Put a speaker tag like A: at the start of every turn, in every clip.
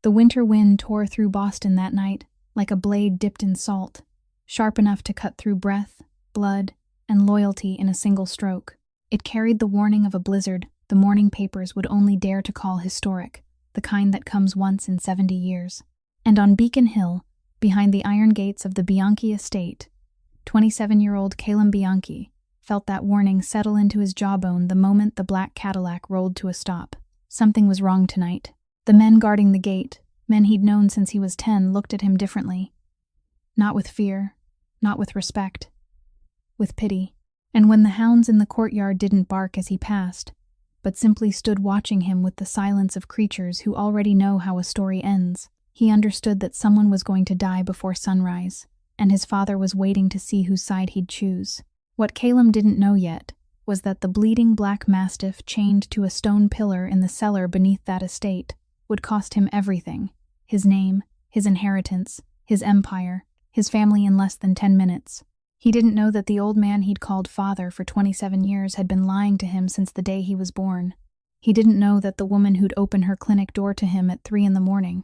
A: The winter wind tore through Boston that night like a blade dipped in salt, sharp enough to cut through breath, blood, and loyalty in a single stroke. It carried the warning of a blizzard the morning papers would only dare to call historic, the kind that comes once in 70 years. And on Beacon Hill, behind the iron gates of the Bianchi estate, 27-year-old Calum Bianchi felt that warning settle into his jawbone the moment the black Cadillac rolled to a stop. Something was wrong tonight. The men guarding the gate, men he'd known since he was 10, looked at him differently. Not with fear, not with respect, with pity. And when the hounds in the courtyard didn't bark as he passed, but simply stood watching him with the silence of creatures who already know how a story ends, he understood that someone was going to die before sunrise, and his father was waiting to see whose side he'd choose. What Calum didn't know yet was that the bleeding black mastiff chained to a stone pillar in the cellar beneath that estate would cost him everything: his name, his inheritance, his empire, his family in less than 10 minutes. He didn't know that the old man he'd called father for 27 years had been lying to him since the day he was born. He didn't know that the woman who'd open her clinic door to him at 3 a.m,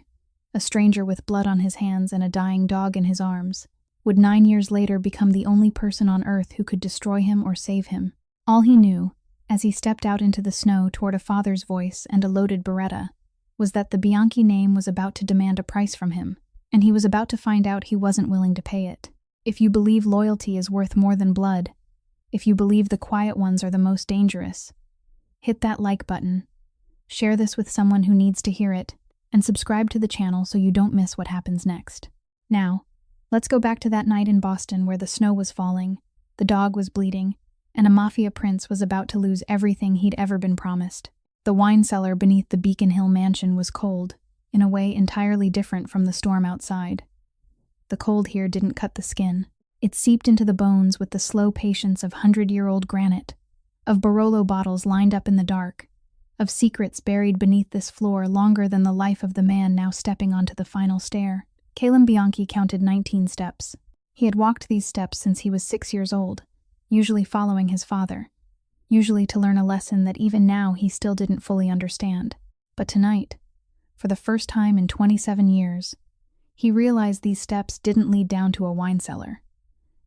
A: a stranger with blood on his hands and a dying dog in his arms, would 9 years later become the only person on earth who could destroy him or save him. All he knew, as he stepped out into the snow toward a father's voice and a loaded Beretta, was that the Bianchi name was about to demand a price from him, and he was about to find out he wasn't willing to pay it. If you believe loyalty is worth more than blood, if you believe the quiet ones are the most dangerous, hit that like button, share this with someone who needs to hear it, and subscribe to the channel so you don't miss what happens next. Now, let's go back to that night in Boston where the snow was falling, the dog was bleeding, and a mafia prince was about to lose everything he'd ever been promised. The wine cellar beneath the Beacon Hill mansion was cold, in a way entirely different from the storm outside. The cold here didn't cut the skin. It seeped into the bones with the slow patience of 100-year-old granite, of Barolo bottles lined up in the dark, of secrets buried beneath this floor longer than the life of the man now stepping onto the final stair. Calum Bianchi counted 19 steps. He had walked these steps since he was 6 years old, usually following his father, usually to learn a lesson that even now he still didn't fully understand. But tonight, for the first time in 27 years, he realized these steps didn't lead down to a wine cellar.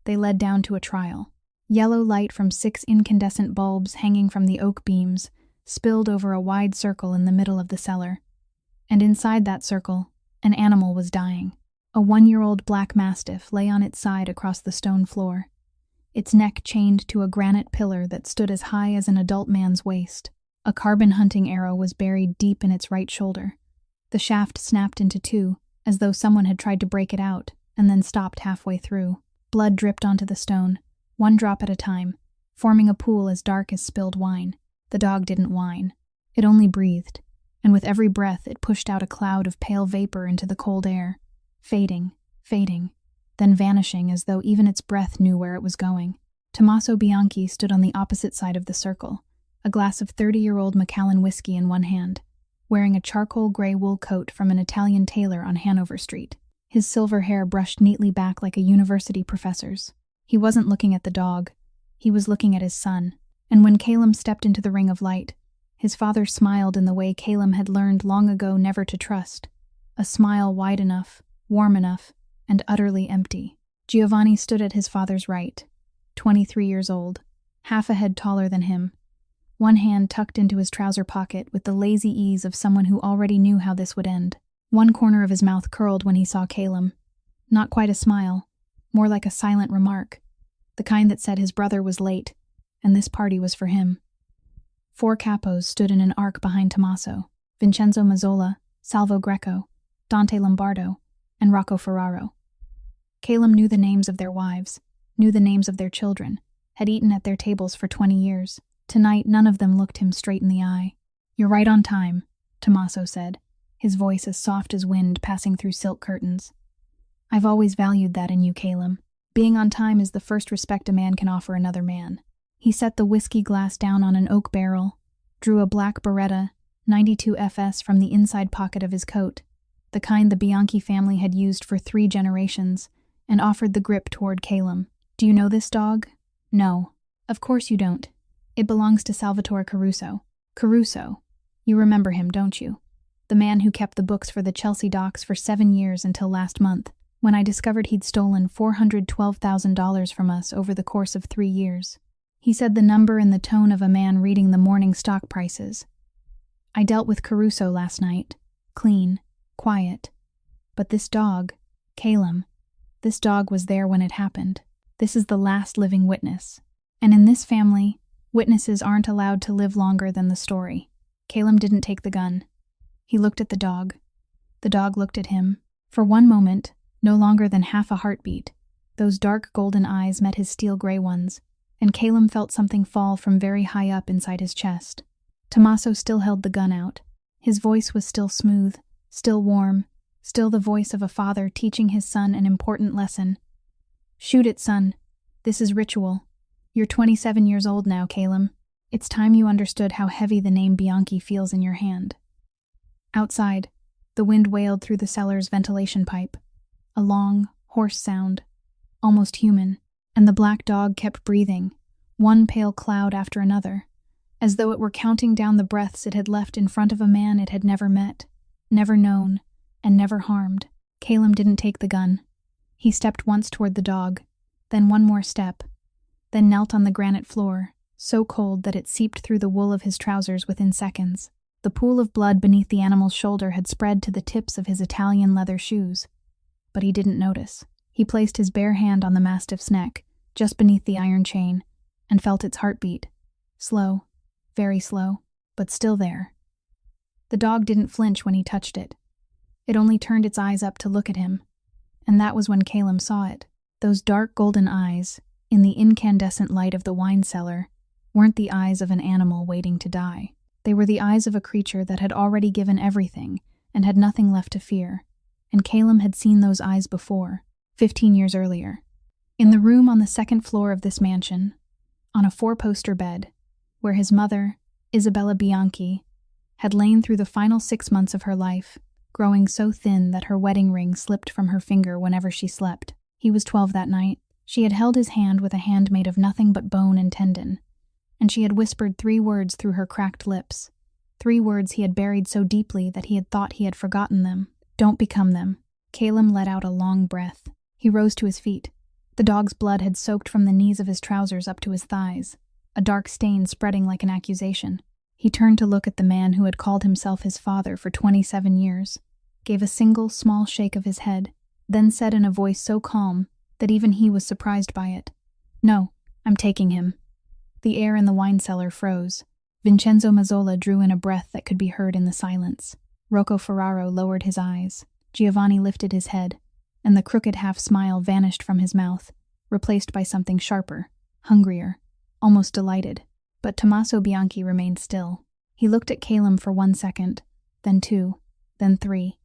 A: They led down to a trial. Yellow light from 6 incandescent bulbs hanging from the oak beams spilled over a wide circle in the middle of the cellar. And inside that circle, an animal was dying. A 1-year-old black mastiff lay on its side across the stone floor, its neck chained to a granite pillar that stood as high as an adult man's waist. A carbon hunting arrow was buried deep in its right shoulder. The shaft snapped into 2, as though someone had tried to break it out, and then stopped halfway through. Blood dripped onto the stone, 1 drop at a time, forming a pool as dark as spilled wine. The dog didn't whine. It only breathed, and with every breath it pushed out a cloud of pale vapor into the cold air, fading, then vanishing as though even its breath knew where it was going. Tommaso Bianchi stood on the opposite side of the circle, a glass of 30-year-old Macallan whiskey in one hand, wearing a charcoal gray wool coat from an Italian tailor on Hanover Street, his silver hair brushed neatly back like a university professor's. He wasn't looking at the dog. He was looking at his son. And when Calum stepped into the ring of light, his father smiled in the way Calum had learned long ago never to trust, a smile wide enough, warm enough, and utterly empty. Giovanni stood at his father's right, 23 years old, half a head taller than him, one hand tucked into his trouser pocket with the lazy ease of someone who already knew how this would end. One corner of his mouth curled when he saw Calum. Not quite a smile, more like a silent remark, the kind that said his brother was late, and this party was for him. 4 capos stood in an arc behind Tommaso: Vincenzo Mazzola, Salvo Greco, Dante Lombardo, and Rocco Ferraro. Calum knew the names of their wives, knew the names of their children, had eaten at their tables for 20 years. Tonight, none of them looked him straight in the eye. "You're right on time," Tommaso said, his voice as soft as wind passing through silk curtains. "I've always valued that in you, Calum. Being on time is the first respect a man can offer another man." He set the whiskey glass down on an oak barrel, drew a black Beretta 92 FS from the inside pocket of his coat, the kind the Bianchi family had used for 3 generations, and offered the grip toward Calum. "Do you know this dog?" "No. Of course you don't. It belongs to Salvatore Caruso." "Caruso. You remember him, don't you?" The man who kept the books for the Chelsea docks for 7 years until last month, when I discovered he'd stolen $412,000 from us over the course of 3 years. He said the number in the tone of a man reading the morning stock prices. I dealt with Caruso last night. Clean, quiet. But this dog, Calum, this dog was there when it happened. This is the last living witness. And in this family, witnesses aren't allowed to live longer than the story. Calum didn't take the gun. He looked at the dog. The dog looked at him. For one moment, no longer than half a heartbeat, those dark golden eyes met his steel-gray ones, and Calum felt something fall from very high up inside his chest. Tommaso still held the gun out. His voice was still smooth, still warm, still the voice of a father teaching his son an important lesson. "Shoot it, son. This is ritual. You're 27 years old now, Calum. It's time you understood how heavy the name Bianchi feels in your hand." Outside, the wind wailed through the cellar's ventilation pipe. A long, hoarse sound, almost human, and the black dog kept breathing, one pale cloud after another, as though it were counting down the breaths it had left in front of a man it had never met, never known, and never harmed. Calum didn't take the gun. He stepped once toward the dog, then one more step, then knelt on the granite floor, so cold that it seeped through the wool of his trousers within seconds. The pool of blood beneath the animal's shoulder had spread to the tips of his Italian leather shoes. But he didn't notice. He placed his bare hand on the mastiff's neck, just beneath the iron chain, and felt its heartbeat. Slow, very slow, but still there. The dog didn't flinch when he touched it. It only turned its eyes up to look at him. And that was when Calum saw it. Those dark golden eyes, in the incandescent light of the wine cellar, weren't the eyes of an animal waiting to die. They were the eyes of a creature that had already given everything and had nothing left to fear. And Calum had seen those eyes before, 15 years earlier. In the room on the second floor of this mansion, on a 4-poster bed, where his mother, Isabella Bianchi, had lain through the final 6 months of her life, growing so thin that her wedding ring slipped from her finger whenever she slept. He was 12 that night. She had held his hand with a hand made of nothing but bone and tendon, and she had whispered 3 words through her cracked lips, 3 words he had buried so deeply that he had thought he had forgotten them. "Don't become them." Calum let out a long breath. He rose to his feet. The dog's blood had soaked from the knees of his trousers up to his thighs, a dark stain spreading like an accusation. He turned to look at the man who had called himself his father for 27 years, gave a single, small shake of his head, then said in a voice so calm that even he was surprised by it, "No, I'm taking him." The air in the wine cellar froze. Vincenzo Mazzola drew in a breath that could be heard in the silence. Rocco Ferraro lowered his eyes. Giovanni lifted his head, and the crooked half-smile vanished from his mouth, replaced by something sharper, hungrier, almost delighted. But Tommaso Bianchi remained still. He looked at Calum for 1 second, then 2, then 3.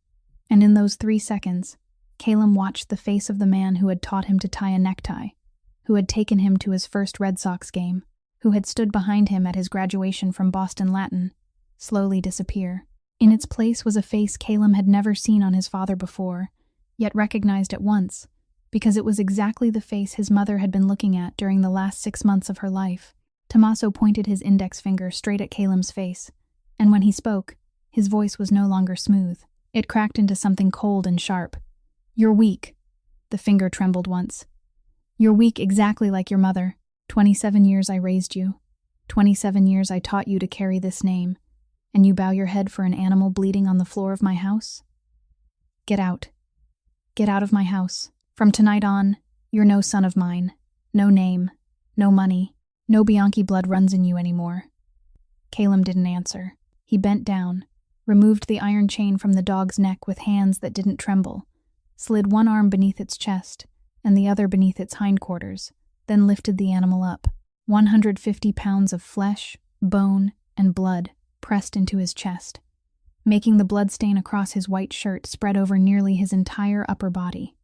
A: And in those 3 seconds, Calum watched the face of the man who had taught him to tie a necktie, who had taken him to his first Red Sox game, who had stood behind him at his graduation from Boston Latin, slowly disappear. In its place was a face Calum had never seen on his father before, yet recognized at once, because it was exactly the face his mother had been looking at during the last 6 months of her life. Tommaso pointed his index finger straight at Calum's face, and when he spoke, his voice was no longer smooth. It cracked into something cold and sharp. "You're weak." The finger trembled once. "You're weak exactly like your mother. 27 years I raised you. 27 years I taught you to carry this name. And you bow your head for an animal bleeding on the floor of my house? Get out. Get out of my house. From tonight on, you're no son of mine. No name. No money. No Bianchi blood runs in you anymore." Calum didn't answer. He bent down, removed the iron chain from the dog's neck with hands that didn't tremble, slid one arm beneath its chest and the other beneath its hindquarters, then lifted the animal up. 150 pounds of flesh, bone, and blood pressed into his chest, making the bloodstain across his white shirt spread over nearly his entire upper body.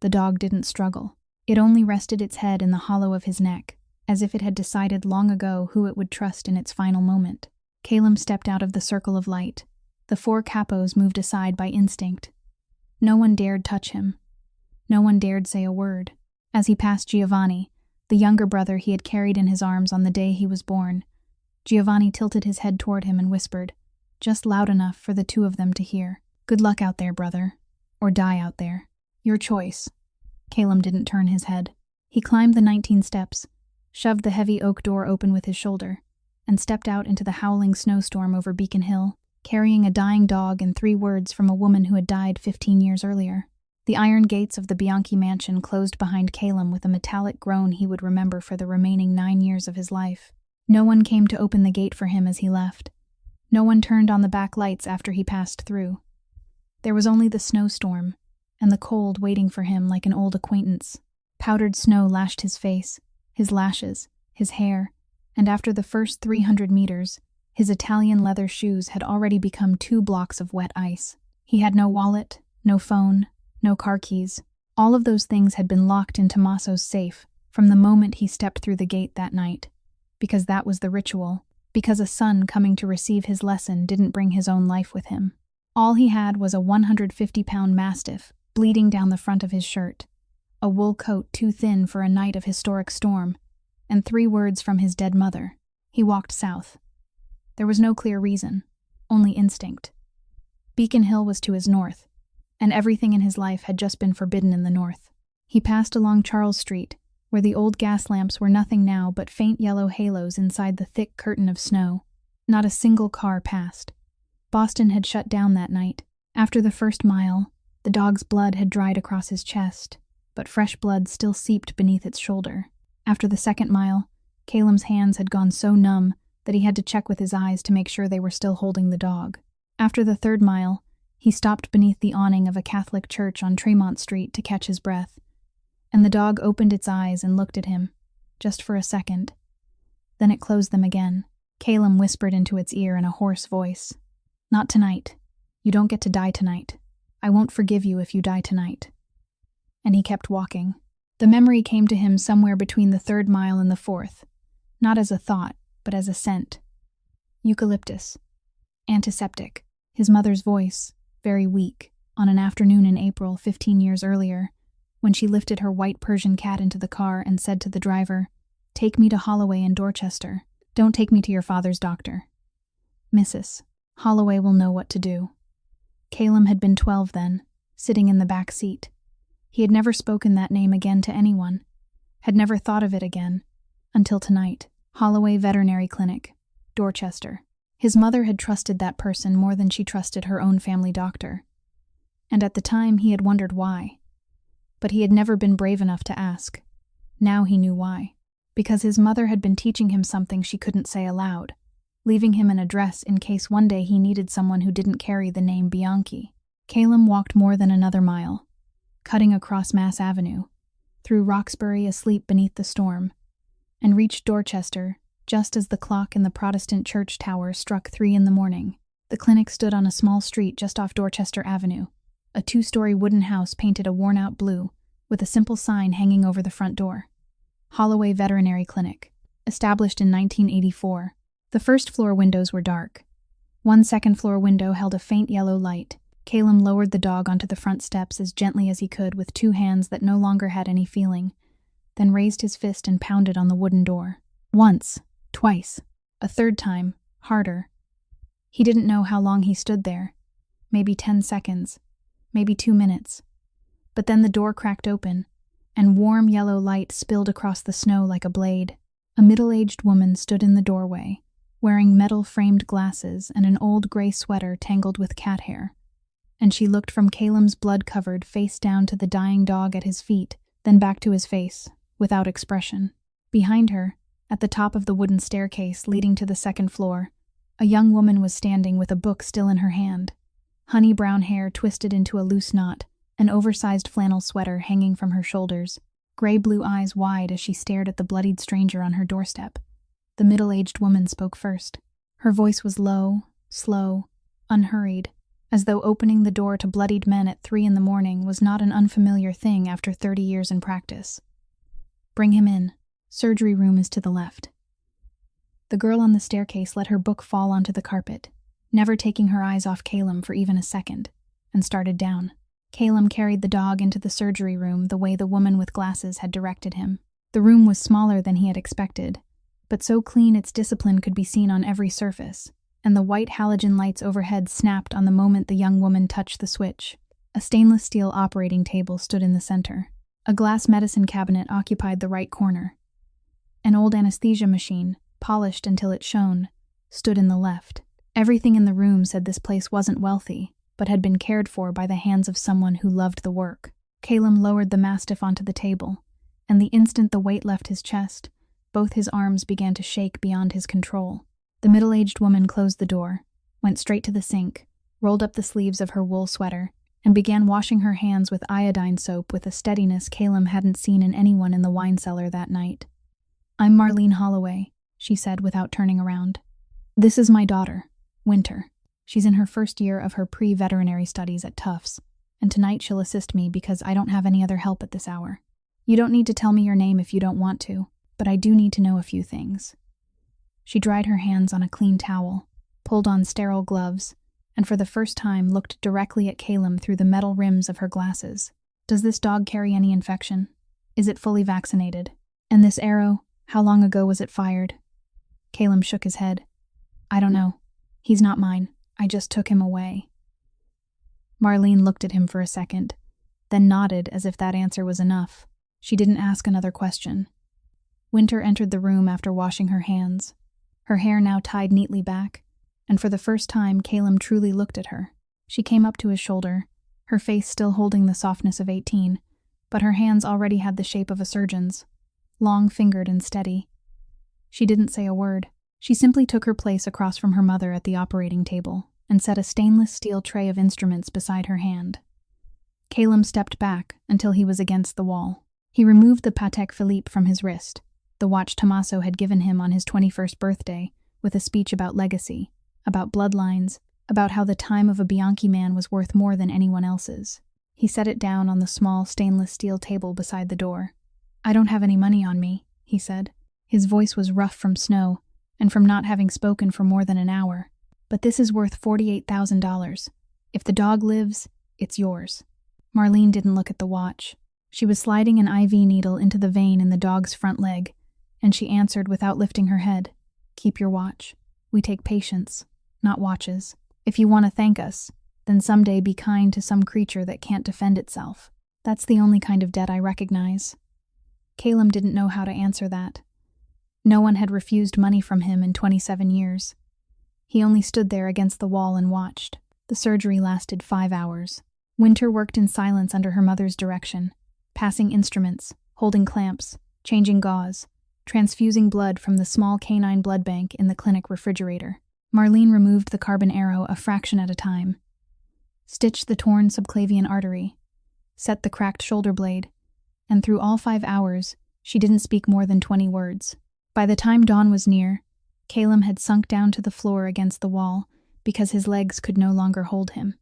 A: The dog didn't struggle. It only rested its head in the hollow of his neck, as if it had decided long ago who it would trust in its final moment. Calum stepped out of the circle of light. The 4 capos moved aside by instinct. No one dared touch him. No one dared say a word. As he passed Giovanni, the younger brother he had carried in his arms on the day he was born, Giovanni tilted his head toward him and whispered, just loud enough for the two of them to hear. "Good luck out there, brother. Or die out there. Your choice." Calum didn't turn his head. He climbed the 19 steps, shoved the heavy oak door open with his shoulder, and stepped out into the howling snowstorm over Beacon Hill, carrying a dying dog and 3 words from a woman who had died 15 years earlier. The iron gates of the Bianchi mansion closed behind Calum with a metallic groan he would remember for the remaining 9 years of his life. No one came to open the gate for him as he left. No one turned on the back lights after he passed through. There was only the snowstorm, and the cold waiting for him like an old acquaintance. Powdered snow lashed his face, his lashes, his hair, and after the first 300 meters, his Italian leather shoes had already become 2 blocks of wet ice. He had no wallet, no phone, no car keys. All of those things had been locked in Tommaso's safe from the moment he stepped through the gate that night, because that was the ritual, because a son coming to receive his lesson didn't bring his own life with him. All he had was a 150-pound mastiff bleeding down the front of his shirt, a wool coat too thin for a night of historic storm, and 3 words from his dead mother. He walked south. There was no clear reason, only instinct. Beacon Hill was to his north, and everything in his life had just been forbidden in the north. He passed along Charles Street, where the old gas lamps were nothing now but faint yellow halos inside the thick curtain of snow. Not a single car passed. Boston had shut down that night. After the first mile, the dog's blood had dried across his chest, but fresh blood still seeped beneath its shoulder. After the second mile, Calum's hands had gone so numb that he had to check with his eyes to make sure they were still holding the dog. After the third mile, he stopped beneath the awning of a Catholic church on Tremont Street to catch his breath, and the dog opened its eyes and looked at him, just for a second. Then it closed them again. Calum whispered into its ear in a hoarse voice, "Not tonight. You don't get to die tonight. I won't forgive you if you die tonight." And he kept walking. The memory came to him somewhere between the 3rd mile and the 4th, not as a thought, but as a scent. Eucalyptus. Antiseptic. His mother's voice, very weak, on an afternoon in April 15 years earlier, when she lifted her white Persian cat into the car and said to the driver, "Take me to Holloway in Dorchester. Don't take me to your father's doctor. Mrs. Holloway will know what to do." Calum had been 12 then, sitting in the back seat. He had never spoken that name again to anyone, had never thought of it again, until tonight. Holloway Veterinary Clinic, Dorchester. His mother had trusted that person more than she trusted her own family doctor, and at the time he had wondered why. But he had never been brave enough to ask. Now he knew why. Because his mother had been teaching him something she couldn't say aloud, leaving him an address in case one day he needed someone who didn't carry the name Bianchi. Calum walked more than another mile, cutting across Mass Avenue, through Roxbury asleep beneath the storm, and reached Dorchester just as the clock in the Protestant church tower struck 3 in the morning. The clinic stood on a small street just off Dorchester Avenue, a 2-story wooden house painted a worn-out blue, with a simple sign hanging over the front door. Holloway Veterinary Clinic, established in 1984. The first-floor windows were dark. One second-floor window held a faint yellow light. Calum lowered the dog onto the front steps as gently as he could with 2 hands that no longer had any feeling, then raised his fist and pounded on the wooden door. Once, twice, a 3rd time, harder. He didn't know how long he stood there. Maybe 10 seconds, maybe 2 minutes. But then the door cracked open, and warm yellow light spilled across the snow like a blade. A middle-aged woman stood in the doorway, wearing metal-framed glasses and an old gray sweater tangled with cat hair. And she looked from Calum's blood-covered face down to the dying dog at his feet, then back to his face, without expression. Behind her, at the top of the wooden staircase leading to the 2nd floor, a young woman was standing with a book still in her hand, honey-brown hair twisted into a loose knot, an oversized flannel sweater hanging from her shoulders, gray-blue eyes wide as she stared at the bloodied stranger on her doorstep. The middle-aged woman spoke first. Her voice was low, slow, unhurried, as though opening the door to bloodied men at 3 in the morning was not an unfamiliar thing after 30 years in practice. "Bring him in. Surgery room is to the left." The girl on the staircase let her book fall onto the carpet, never taking her eyes off Calum for even a second, and started down. Calum carried the dog into the surgery room the way the woman with glasses had directed him. The room was smaller than he had expected, but so clean its discipline could be seen on every surface, and the white halogen lights overhead snapped on the moment the young woman touched the switch. A stainless steel operating table stood in the center. A glass medicine cabinet occupied the right corner. An old anesthesia machine, polished until it shone, stood in the left. Everything in the room said this place wasn't wealthy, but had been cared for by the hands of someone who loved the work. Calum lowered the mastiff onto the table, and the instant the weight left his chest, both his arms began to shake beyond his control. The middle-aged woman closed the door, went straight to the sink, rolled up the sleeves of her wool sweater, and began washing her hands with iodine soap with a steadiness Calum hadn't seen in anyone in the wine cellar that night. "I'm Marlene Holloway," she said without turning around. "This is my daughter, Winter. She's in her first year of her pre-veterinary studies at Tufts, and tonight she'll assist me because I don't have any other help at this hour. You don't need to tell me your name if you don't want to, but I do need to know a few things." She dried her hands on a clean towel, pulled on sterile gloves, and for the first time looked directly at Calum through the metal rims of her glasses. "Does this dog carry any infection? Is it fully vaccinated? And this arrow, how long ago was it fired?" Calum shook his head. "I don't know. He's not mine. I just took him away." Marlene looked at him for a second, then nodded as if that answer was enough. She didn't ask another question. Winter entered the room after washing her hands, her hair now tied neatly back, and for the first time Calum truly looked at her. She came up to his shoulder, her face still holding the softness of 18, but her hands already had the shape of a surgeon's, long-fingered and steady. She didn't say a word. She simply took her place across from her mother at the operating table and set a stainless steel tray of instruments beside her hand. Calum stepped back until he was against the wall. He removed the Patek Philippe from his wrist, the watch Tommaso had given him on his 21st birthday, with a speech about legacy, about bloodlines, about how the time of a Bianchi man was worth more than anyone else's. He set it down on the small stainless steel table beside the door. "I don't have any money on me," he said. His voice was rough from snow, and from not having spoken for more than an hour. "But this is worth $48,000. If the dog lives, it's yours." Marlene didn't look at the watch. She was sliding an IV needle into the vein in the dog's front leg, and she answered without lifting her head, "Keep your watch. We take patients, not watches. If you want to thank us, then someday be kind to some creature that can't defend itself. That's the only kind of debt I recognize." Calum didn't know how to answer that. No one had refused money from him in 27 years. He only stood there against the wall and watched. The surgery lasted 5 hours. Winter worked in silence under her mother's direction, passing instruments, holding clamps, changing gauze, transfusing blood from the small canine blood bank in the clinic refrigerator. Marlene removed the carbon arrow a fraction at a time, stitched the torn subclavian artery, set the cracked shoulder blade, and through all 5 hours, she didn't speak more than 20 words. By the time dawn was near, Calum had sunk down to the floor against the wall because his legs could no longer hold him.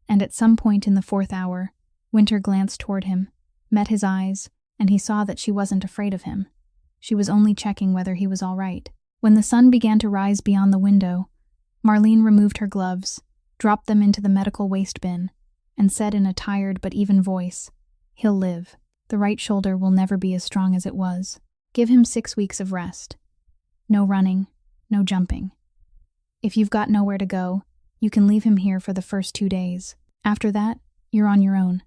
A: And at some point in the 4th hour, Winter glanced toward him, met his eyes, and he saw that she wasn't afraid of him. She was only checking whether he was all right. When the sun began to rise beyond the window, Marlene removed her gloves, dropped them into the medical waste bin, and said in a tired but even voice, "He'll live. The right shoulder will never be as strong as it was. Give him 6 weeks of rest. No running, no jumping. If you've got nowhere to go, you can leave him here for the first 2 days. After that, you're on your own."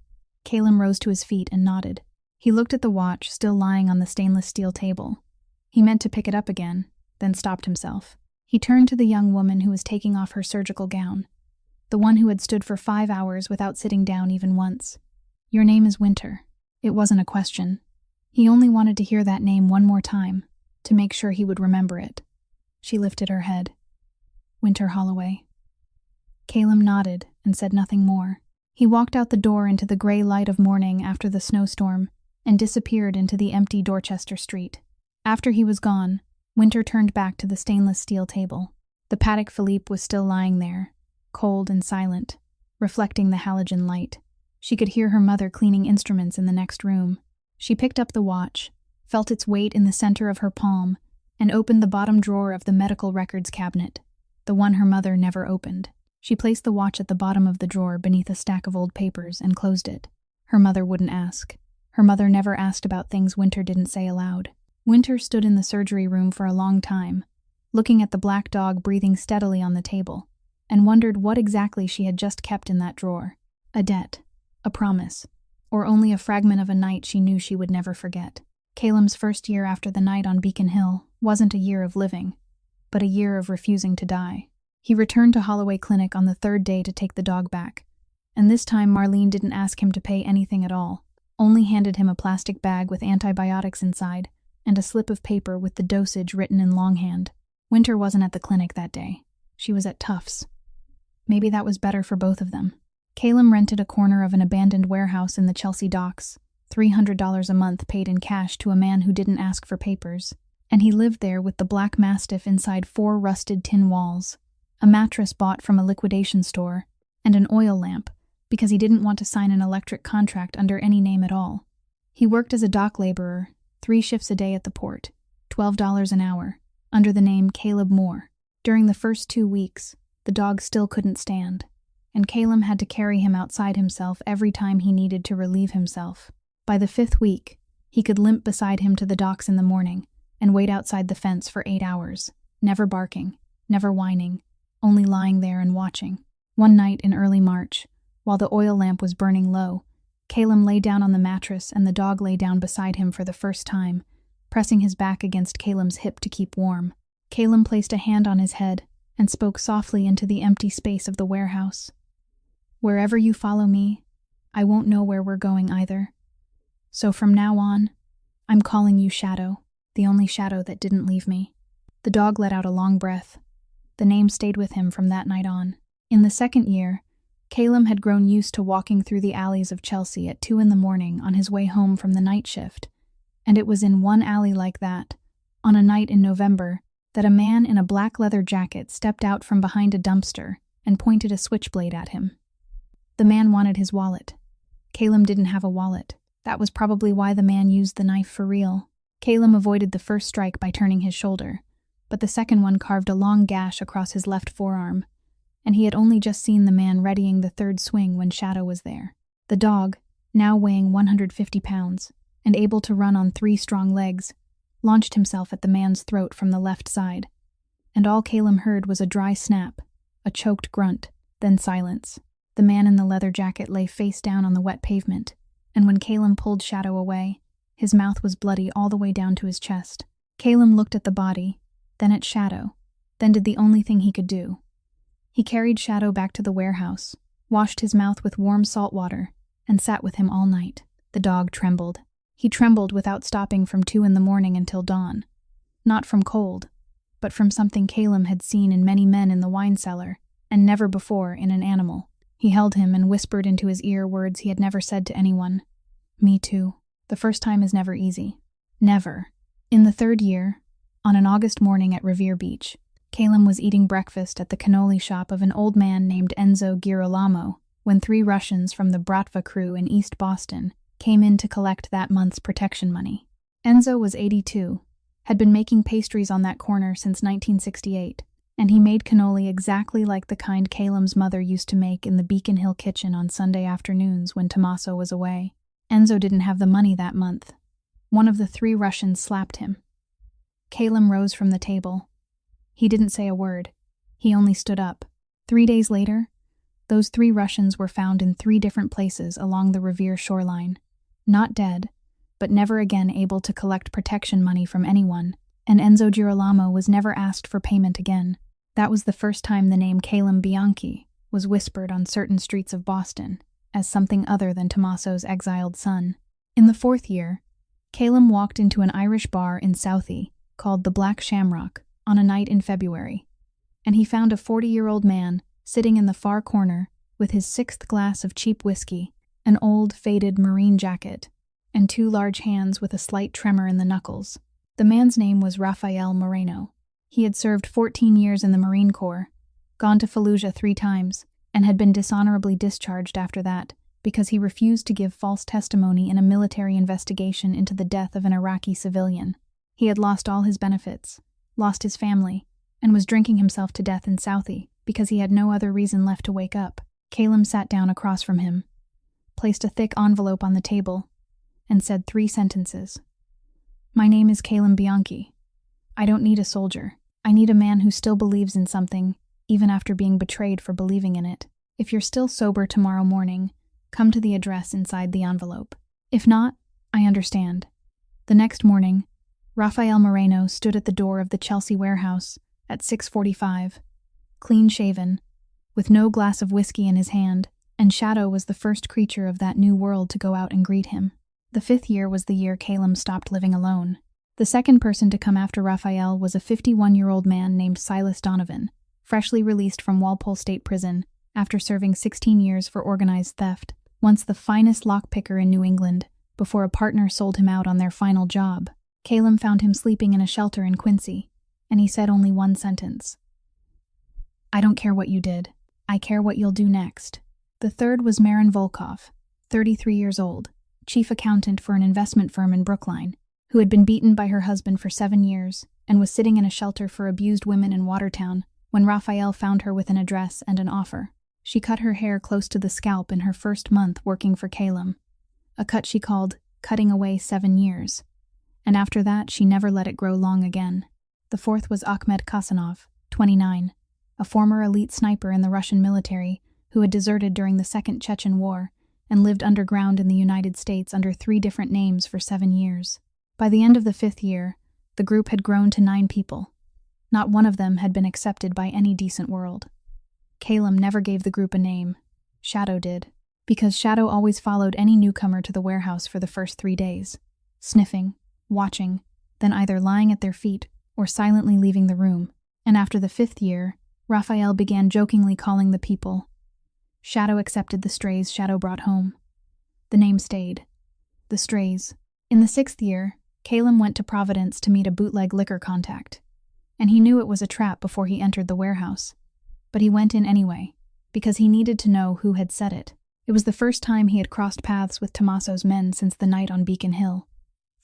A: Calum rose to his feet and nodded. He looked at the watch still lying on the stainless steel table. He meant to pick it up again, then stopped himself. He turned to the young woman who was taking off her surgical gown, the one who had stood for 5 hours without sitting down even once. "Your name is Winter." It wasn't a question. He only wanted to hear that name one more time, to make sure he would remember it. She lifted her head. "Winter Holloway." Calum nodded and said nothing more. He walked out the door into the gray light of morning after the snowstorm and disappeared into the empty Dorchester Street. After he was gone, Winter turned back to the stainless steel table. The Patek Philippe was still lying there, cold and silent, reflecting the halogen light. She could hear her mother cleaning instruments in the next room. She picked up the watch, felt its weight in the center of her palm, and opened the bottom drawer of the medical records cabinet, the one her mother never opened. She placed the watch at the bottom of the drawer beneath a stack of old papers and closed it. Her mother wouldn't ask. Her mother never asked about things Winter didn't say aloud. Winter stood in the surgery room for a long time, looking at the black dog breathing steadily on the table, and wondered what exactly she had just kept in that drawer. A debt, a promise, or only a fragment of a night she knew she would never forget. Caleb's first year after the night on Beacon Hill wasn't a year of living, but a year of refusing to die. He returned to Holloway Clinic on the third day to take the dog back, and this time Marlene didn't ask him to pay anything at all, only handed him a plastic bag with antibiotics inside and a slip of paper with the dosage written in longhand. Winter wasn't at the clinic that day. She was at Tufts. Maybe that was better for both of them. Caleb rented a corner of an abandoned warehouse in the Chelsea docks, $300 a month paid in cash to a man who didn't ask for papers, and he lived there with the black mastiff inside 4 rusted tin walls, a mattress bought from a liquidation store, and an oil lamp, because he didn't want to sign an electric contract under any name at all. He worked as a dock laborer, 3 shifts a day at the port, $12 an hour, under the name Caleb Moore. During the first 2 weeks, the dog still couldn't stand, and Caleb had to carry him outside himself every time he needed to relieve himself. By the 5th week, he could limp beside him to the docks in the morning and wait outside the fence for 8 hours, never barking, never whining, only lying there and watching. One night in early March, while the oil lamp was burning low, Caleb lay down on the mattress and the dog lay down beside him for the first time, pressing his back against Caleb's hip to keep warm. Caleb placed a hand on his head and spoke softly into the empty space of the warehouse. "Wherever you follow me, I won't know where we're going either. So from now on, I'm calling you Shadow, the only shadow that didn't leave me." The dog let out a long breath. The name stayed with him from that night on. In the second year, Caleb had grown used to walking through the alleys of Chelsea at 2 a.m. on his way home from the night shift, and it was in one alley like that, on a night in November, that a man in a black leather jacket stepped out from behind a dumpster and pointed a switchblade at him. The man wanted his wallet. Caleb didn't have a wallet. That was probably why the man used the knife for real. Caleb avoided the first strike by turning his shoulder, but the second one carved a long gash across his left forearm, and he had only just seen the man readying the third swing when Shadow was there. The dog, now weighing 150 pounds and able to run on 3 strong legs, launched himself at the man's throat from the left side, and all Caleb heard was a dry snap, a choked grunt, then silence. The man in the leather jacket lay face down on the wet pavement, and when Caleb pulled Shadow away, his mouth was bloody all the way down to his chest. Caleb looked at the body, then at Shadow, then did the only thing he could do. He carried Shadow back to the warehouse, washed his mouth with warm salt water, and sat with him all night. The dog trembled. He trembled without stopping from 2 a.m. until dawn. Not from cold, but from something Caleb had seen in many men in the wine cellar, and never before in an animal. He held him and whispered into his ear words he had never said to anyone. "Me too. The first time is never easy. Never." In the third year, on an August morning at Revere Beach, Caleb was eating breakfast at the cannoli shop of an old man named Enzo Girolamo when 3 Russians from the Bratva crew in East Boston came in to collect that month's protection money. Enzo was 82, had been making pastries on that corner since 1968, and he made cannoli exactly like the kind Caleb's mother used to make in the Beacon Hill kitchen on Sunday afternoons when Tommaso was away. Enzo didn't have the money that month. One of the 3 Russians slapped him. Caleb rose from the table. He didn't say a word. He only stood up. 3 days later, those 3 Russians were found in 3 different places along the Revere shoreline. Not dead, but never again able to collect protection money from anyone, and Enzo Girolamo was never asked for payment again. That was the first time the name Caleb Bianchi was whispered on certain streets of Boston as something other than Tommaso's exiled son. In the 4th year, Caleb walked into an Irish bar in Southie called the Black Shamrock on a night in February, and he found a 40-year-old man sitting in the far corner with his 6th glass of cheap whiskey, an old, faded marine jacket, and 2 large hands with a slight tremor in the knuckles. The man's name was Rafael Moreno. He had served 14 years in the Marine Corps, gone to Fallujah 3 times, and had been dishonorably discharged after that because he refused to give false testimony in a military investigation into the death of an Iraqi civilian. He had lost all his benefits, lost his family, and was drinking himself to death in Southie because he had no other reason left to wake up. Caleb sat down across from him, placed a thick envelope on the table, and said 3 sentences. "My name is Caleb Bianchi. I don't need a soldier. I need a man who still believes in something, even after being betrayed for believing in it. If you're still sober tomorrow morning, come to the address inside the envelope. If not, I understand." The next morning, Rafael Moreno stood at the door of the Chelsea warehouse at 6:45, clean-shaven, with no glass of whiskey in his hand, and Shadow was the first creature of that new world to go out and greet him. The 5th year was the year Calum stopped living alone. The second person to come after Raphael was a 51-year-old man named Silas Donovan, freshly released from Walpole State Prison after serving 16 years for organized theft, once the finest lockpicker in New England, before a partner sold him out on their final job. Calum found him sleeping in a shelter in Quincy, and he said only one sentence. "I don't care what you did. I care what you'll do next." The third was Marin Volkov, 33 years old, chief accountant for an investment firm in Brookline, who had been beaten by her husband for 7 years and was sitting in a shelter for abused women in Watertown when Raphael found her with an address and an offer. She cut her hair close to the scalp in her first month working for Calum, a cut she called cutting away 7 years, and after that she never let it grow long again. The fourth was Akhmed Kasanov, 29, a former elite sniper in the Russian military who had deserted during the Second Chechen War and lived underground in the United States under 3 different names for 7 years. By the end of the 5th year, the group had grown to 9 people. Not one of them had been accepted by any decent world. Calum never gave the group a name. Shadow did, because Shadow always followed any newcomer to the warehouse for the first 3 days, sniffing, watching, then either lying at their feet or silently leaving the room. And after the 5th year, Raphael began jokingly calling the people. Shadow accepted the strays Shadow brought home. The name stayed. The strays. In the 6th year, Calum went to Providence to meet a bootleg liquor contact, and he knew it was a trap before he entered the warehouse. But he went in anyway, because he needed to know who had said it. It was the first time he had crossed paths with Tommaso's men since the night on Beacon Hill.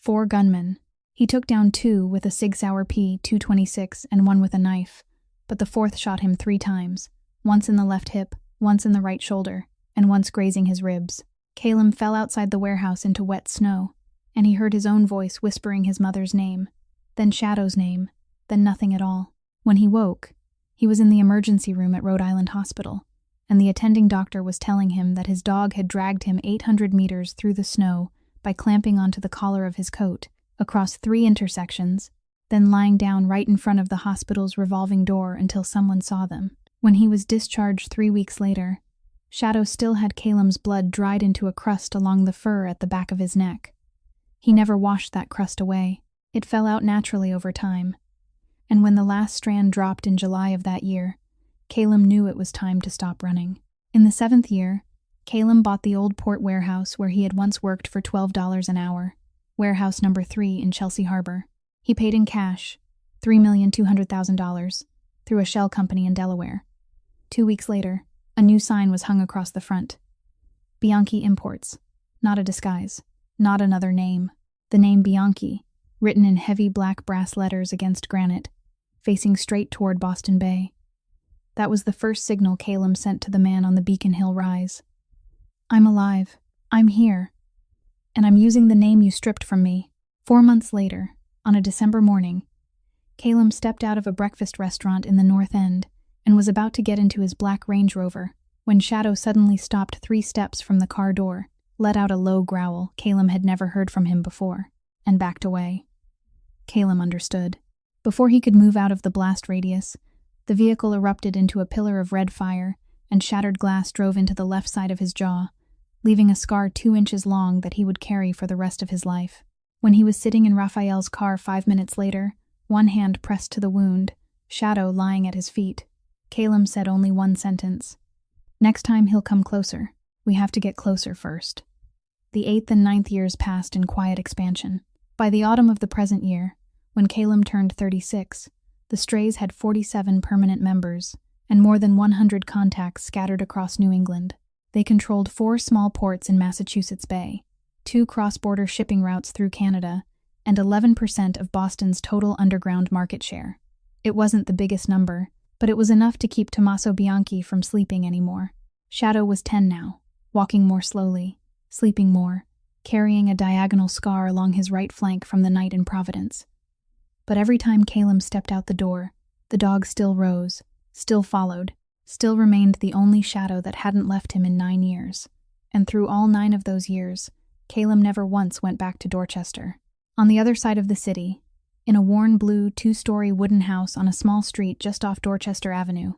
A: 4 gunmen. He took down 2 with a Sig Sauer P226 and 1 with a knife, but the 4th shot him 3 times, once in the left hip, once in the right shoulder, and once grazing his ribs. Calum fell outside the warehouse into wet snow, and he heard his own voice whispering his mother's name, then Shadow's name, then nothing at all. When he woke, he was in the emergency room at Rhode Island Hospital, and the attending doctor was telling him that his dog had dragged him 800 meters through the snow by clamping onto the collar of his coat, across 3 intersections, then lying down right in front of the hospital's revolving door until someone saw them. When he was discharged 3 weeks later, Shadow still had Calum's blood dried into a crust along the fur at the back of his neck. He never washed that crust away. It fell out naturally over time. And when the last strand dropped in July of that year, Calum knew it was time to stop running. In the 7th year, Calum bought the old port warehouse where he had once worked for $12 an hour, warehouse number 3 in Chelsea Harbor. He paid in cash, $3,200,000, through a shell company in Delaware. 2 weeks later, a new sign was hung across the front. Bianchi Imports. Not a disguise. Not another name. The name Bianchi, written in heavy black brass letters against granite, facing straight toward Boston Bay. That was the first signal Calum sent to the man on the Beacon Hill rise. "I'm alive. I'm here. And I'm using the name you stripped from me." 4 months later, on a December morning, Calum stepped out of a breakfast restaurant in the North End and was about to get into his black Range Rover when Shadow suddenly stopped 3 steps from the car door, let out a low growl Calum had never heard from him before, and backed away. Calum understood. Before he could move out of the blast radius, the vehicle erupted into a pillar of red fire, and shattered glass drove into the left side of his jaw, leaving a scar 2 inches long that he would carry for the rest of his life. When he was sitting in Raphael's car 5 minutes later, one hand pressed to the wound, Shadow lying at his feet, Calum said only one sentence. "Next time he'll come closer. We have to get closer first." The 8th and 9th years passed in quiet expansion. By the autumn of the present year, when Calum turned 36, the Strays had 47 permanent members and more than 100 contacts scattered across New England. They controlled 4 small ports in Massachusetts Bay, 2 cross-border shipping routes through Canada, and 11% of Boston's total underground market share. It wasn't the biggest number, but it was enough to keep Tommaso Bianchi from sleeping anymore. Shadow was 10 now, walking more slowly, sleeping more, carrying a diagonal scar along his right flank from the night in Providence. But every time Calum stepped out the door, The dog still rose, still followed, still remained the only shadow that hadn't left him in 9 years. And through all 9 of those years, Calum never once went back to Dorchester. On the other side of the city, in a worn blue 2-story wooden house on a small street just off Dorchester Avenue,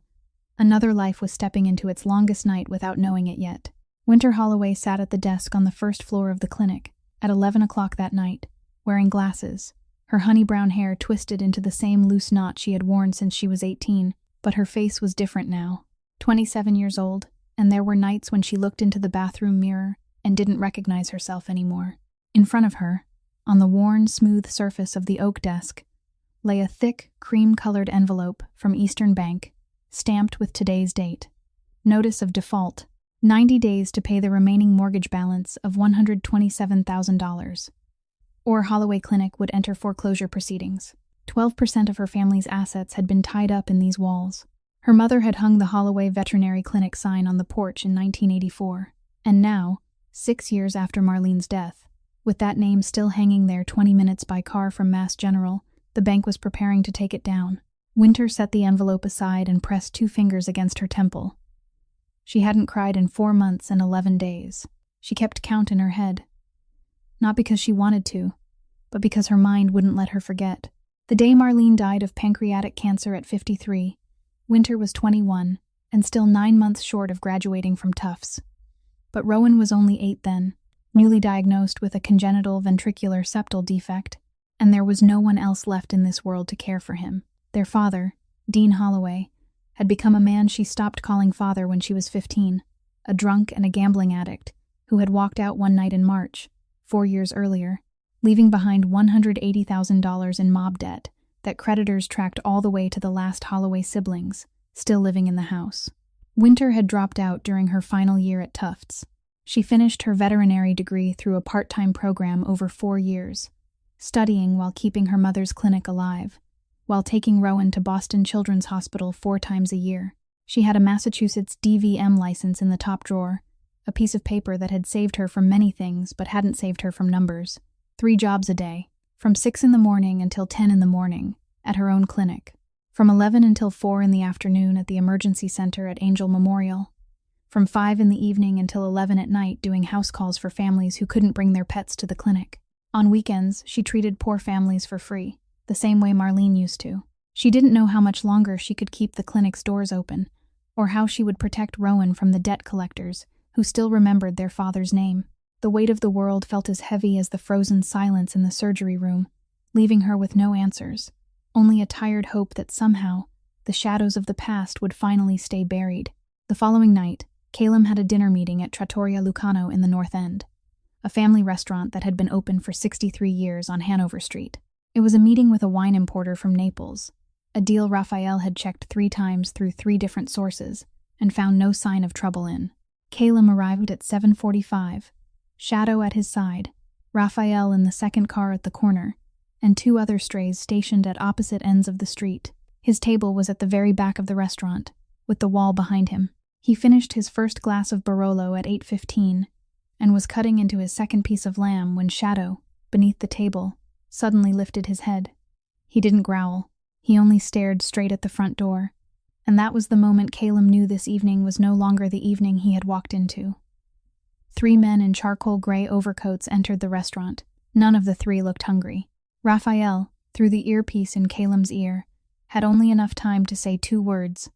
A: another life was stepping into its longest night without knowing it yet. Winter Holloway sat at the desk on the first floor of the clinic at 11 o'clock that night, wearing glasses, her honey-brown hair twisted into the same loose knot she had worn since she was 18, but her face was different now. 27 years old, and there were nights when she looked into the bathroom mirror and didn't recognize herself anymore. In front of her, on the worn, smooth surface of the oak desk, lay a thick, cream-colored envelope from Eastern Bank, stamped with today's date. Notice of default, 90 days to pay the remaining mortgage balance of $127,000. Or Holloway Clinic would enter foreclosure proceedings. 12% of her family's assets had been tied up in these walls. Her mother had hung the Holloway Veterinary Clinic sign on the porch in 1984, and now, 6 years after Marlene's death, with that name still hanging there 20 minutes by car from Mass General, the bank was preparing to take it down. Winter set the envelope aside and pressed 2 fingers against her temple. She hadn't cried in 4 months and 11 days. She kept count in her head. Not because she wanted to, but because her mind wouldn't let her forget. The day Marlene died of pancreatic cancer at 53, Winter was 21, and still 9 months short of graduating from Tufts. But Rowan was only 8 then, newly diagnosed with a congenital ventricular septal defect, and there was no one else left in this world to care for him. Their father, Dean Holloway, had become a man she stopped calling father when she was 15, a drunk and a gambling addict who had walked out one night in March, 4 years earlier, leaving behind $180,000 in mob debt that creditors tracked all the way to the last Holloway siblings, still living in the house. Winter had dropped out during her final year at Tufts. She finished her veterinary degree through a part-time program over 4 years, studying while keeping her mother's clinic alive, while taking Rowan to Boston Children's Hospital 4 times a year. She had a Massachusetts DVM license in the top drawer, a piece of paper that had saved her from many things but hadn't saved her from numbers. 3 jobs a day, from 6 in the morning until 10 in the morning, at her own clinic, from 11 until 4 in the afternoon at the emergency center at Angel Memorial, from 5 in the evening until 11 at night doing house calls for families who couldn't bring their pets to the clinic. On weekends, she treated poor families for free, the same way Marlene used to. She didn't know how much longer she could keep the clinic's doors open, or how she would protect Rowan from the debt collectors who still remembered their father's name. The weight of the world felt as heavy as the frozen silence in the surgery room, leaving her with no answers, only a tired hope that somehow the shadows of the past would finally stay buried. The following night, Calum had a dinner meeting at Trattoria Lucano in the North End, a family restaurant that had been open for 63 years on Hanover Street. It was a meeting with a wine importer from Naples, a deal Raphael had checked 3 times through 3 different sources and found no sign of trouble in. Calum arrived at 7:45, Shadow at his side, Raphael in the second car at the corner, and 2 other strays stationed at opposite ends of the street. His table was at the very back of the restaurant, with the wall behind him. He finished his first glass of Barolo at 8:15 and was cutting into his second piece of lamb when Shadow, beneath the table, suddenly lifted his head. He didn't growl. He only stared straight at the front door, and that was the moment Calum knew this evening was no longer the evening he had walked into. 3 men in charcoal gray overcoats entered the restaurant. None of the 3 looked hungry. Raphael, through the earpiece in Calum's ear, had only enough time to say 2 words,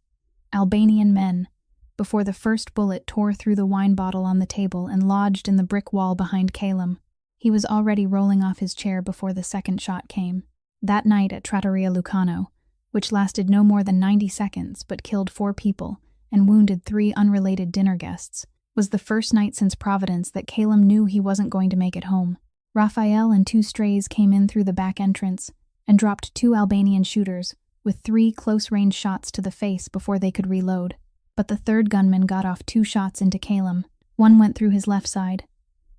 A: Albanian men, before the first bullet tore through the wine bottle on the table and lodged in the brick wall behind Calum. He was already rolling off his chair before the second shot came. That night at Trattoria Lucano, which lasted no more than 90 seconds but killed 4 people and wounded 3 unrelated dinner guests, was the first night since Providence that Calum knew he wasn't going to make it home. Raphael and 2 strays came in through the back entrance and dropped 2 Albanian shooters with 3 close-range shots to the face before they could reload. But the 3rd gunman got off 2 shots into Calum. One went through his left side,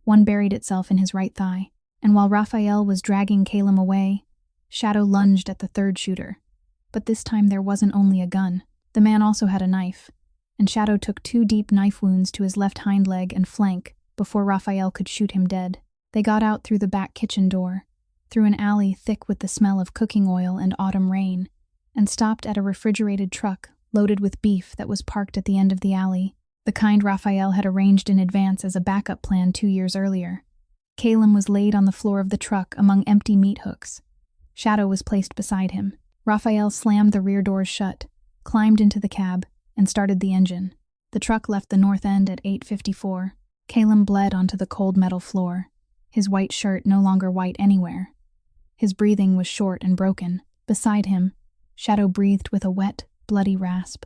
A: one buried itself in his right thigh, and while Raphael was dragging Calum away, Shadow lunged at the 3rd shooter. But this time there wasn't only a gun. The man also had a knife, and Shadow took 2 deep knife wounds to his left hind leg and flank before Raphael could shoot him dead. They got out through the back kitchen door, through an alley thick with the smell of cooking oil and autumn rain, and stopped at a refrigerated truck loaded with beef that was parked at the end of the alley, the kind Raphael had arranged in advance as a backup plan 2 years earlier. Calum was laid on the floor of the truck among empty meat hooks. Shadow was placed beside him. Raphael slammed the rear doors shut, climbed into the cab, and started the engine. The truck left the north end at 8:54. Calum bled onto the cold metal floor, his white shirt no longer white anywhere. His breathing was short and broken. Beside him, Shadow breathed with a wet, bloody rasp.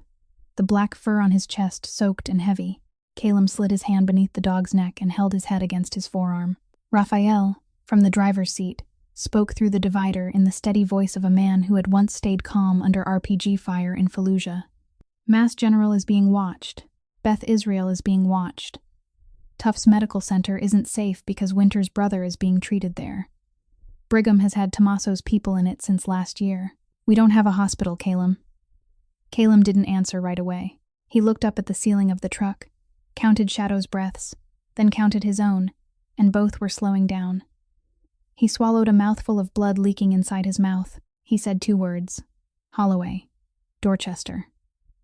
A: The black fur on his chest soaked and heavy. Calum slid his hand beneath the dog's neck and held his head against his forearm. Raphael, from the driver's seat, spoke through the divider in the steady voice of a man who had once stayed calm under RPG fire in Fallujah. Mass General is being watched. Beth Israel is being watched. Tufts Medical Center isn't safe because Winter's brother is being treated there. Brigham has had Tommaso's people in it since last year. We don't have a hospital, Calum. Calum didn't answer right away. He looked up at the ceiling of the truck, counted Shadow's breaths, then counted his own, and both were slowing down. He swallowed a mouthful of blood leaking inside his mouth. He said 2 words. Holloway. Dorchester.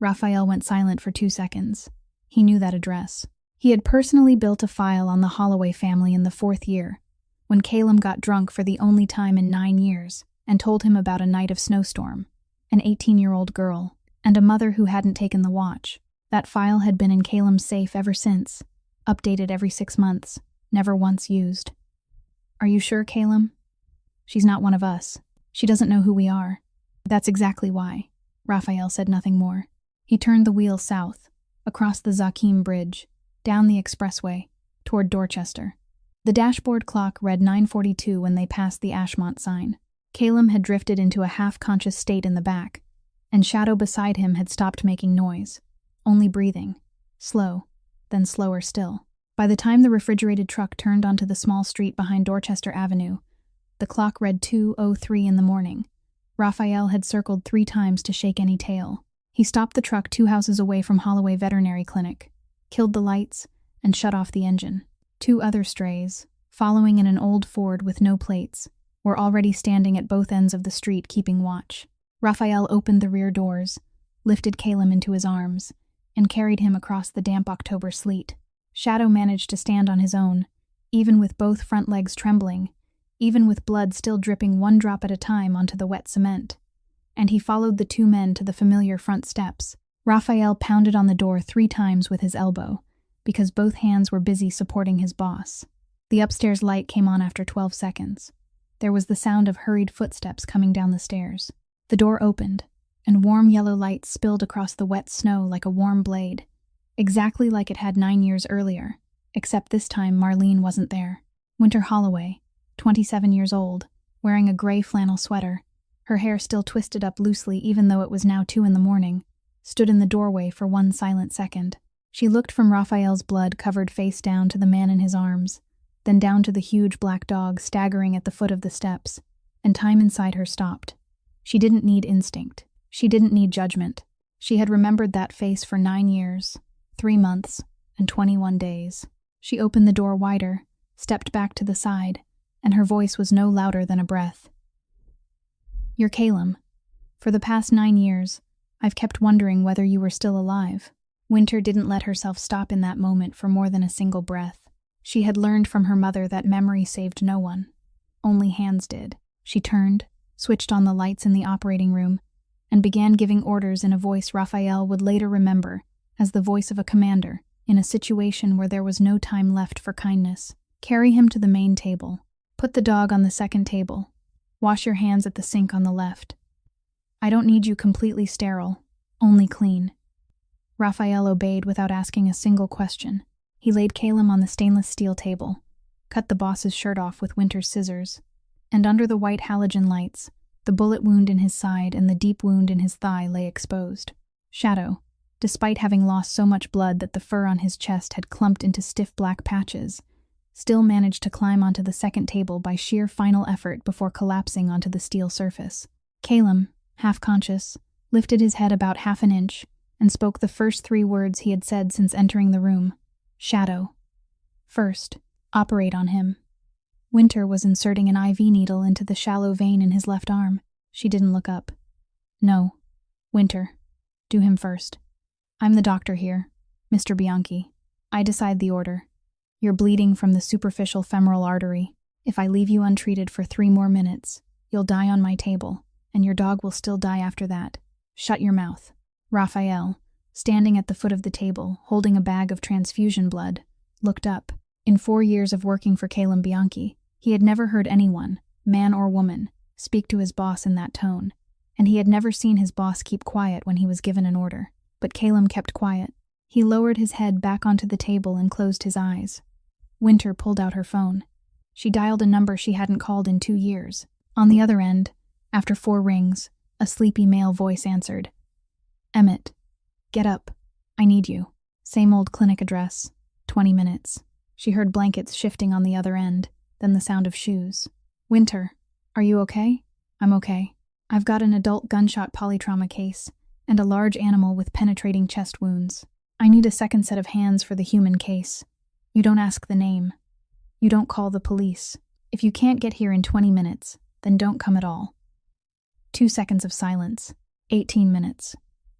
A: Raphael went silent for 2 seconds. He knew that address. He had personally built a file on the Holloway family in the 4th year, when Calum got drunk for the only time in 9 years and told him about a night of snowstorm, an 18-year-old girl, and a mother who hadn't taken the watch. That file had been in Calum's safe ever since, updated every 6 months, never once used. Are you sure, Calum? She's not one of us. She doesn't know who we are. That's exactly why. Raphael said nothing more. He turned the wheel south, across the Zakim Bridge, down the expressway, toward Dorchester. The dashboard clock read 9:42 when they passed the Ashmont sign. Calum had drifted into a half-conscious state in the back, and Shadow beside him had stopped making noise, only breathing, slow, then slower still. By the time the refrigerated truck turned onto the small street behind Dorchester Avenue, the clock read 2:03 in the morning. Raphael had circled 3 times to shake any tail. He stopped the truck 2 houses away from Holloway Veterinary Clinic, killed the lights, and shut off the engine. 2 other strays, following in an old Ford with no plates, were already standing at both ends of the street keeping watch. Raphael opened the rear doors, lifted Calum into his arms, and carried him across the damp October sleet. Shadow managed to stand on his own, even with both front legs trembling, even with blood still dripping 1 drop at a time onto the wet cement. And he followed the 2 men to the familiar front steps. Raphael pounded on the door 3 times with his elbow, because both hands were busy supporting his boss. The upstairs light came on after 12 seconds. There was the sound of hurried footsteps coming down the stairs. The door opened, and warm yellow light spilled across the wet snow like a warm blade, exactly like it had 9 years earlier, except this time Marlene wasn't there. Winter Holloway, 27 years old, wearing a gray flannel sweater, her hair still twisted up loosely even though it was now 2 in the morning, stood in the doorway for 1 silent second. She looked from Raphael's blood-covered face down to the man in his arms, then down to the huge black dog staggering at the foot of the steps, and time inside her stopped. She didn't need instinct. She didn't need judgment. She had remembered that face for 9 years, 3 months, and 21 days. She opened the door wider, stepped back to the side, and her voice was no louder than a breath. You're Calum. For the past 9 years, I've kept wondering whether you were still alive. Winter didn't let herself stop in that moment for more than a single breath. She had learned from her mother that memory saved no one. Only hands did. She turned, switched on the lights in the operating room, and began giving orders in a voice Raphael would later remember as the voice of a commander in a situation where there was no time left for kindness. Carry him to the main table. Put the dog on the second table. Wash your hands at the sink on the left. I don't need you completely sterile, only clean. Raphael obeyed without asking a single question. He laid Calum on the stainless steel table, cut the boss's shirt off with Winter's scissors, and under the white halogen lights, the bullet wound in his side and the deep wound in his thigh lay exposed. Shadow, despite having lost so much blood that the fur on his chest had clumped into stiff black patches, still managed to climb onto the second table by sheer final effort before collapsing onto the steel surface. Calum, half-conscious, lifted his head about half an inch and spoke the first 3 words he had said since entering the room. Shadow. First, operate on him. Winter was inserting an IV needle into the shallow vein in his left arm. She didn't look up. No. Winter. Do him first. I'm the doctor here, Mr. Bianchi. I decide the order. You're bleeding from the superficial femoral artery. If I leave you untreated for 3 more minutes, you'll die on my table, and your dog will still die after that. Shut your mouth. Raphael, standing at the foot of the table, holding a bag of transfusion blood, looked up. In 4 years of working for Calum Bianchi, he had never heard anyone, man or woman, speak to his boss in that tone, and he had never seen his boss keep quiet when he was given an order. But Calum kept quiet. He lowered his head back onto the table and closed his eyes. Winter pulled out her phone. She dialed a number she hadn't called in 2 years. On the other end, after 4 rings, a sleepy male voice answered. Emmett, get up. I need you. Same old clinic address. 20 minutes. She heard blankets shifting on the other end, then the sound of shoes. Winter, are you okay? I'm okay. I've got an adult gunshot polytrauma case and a large animal with penetrating chest wounds. I need a second set of hands for the human case. You don't ask the name. You don't call the police. If you can't get here in 20 minutes, then don't come at all. 2 seconds of silence. 18 minutes.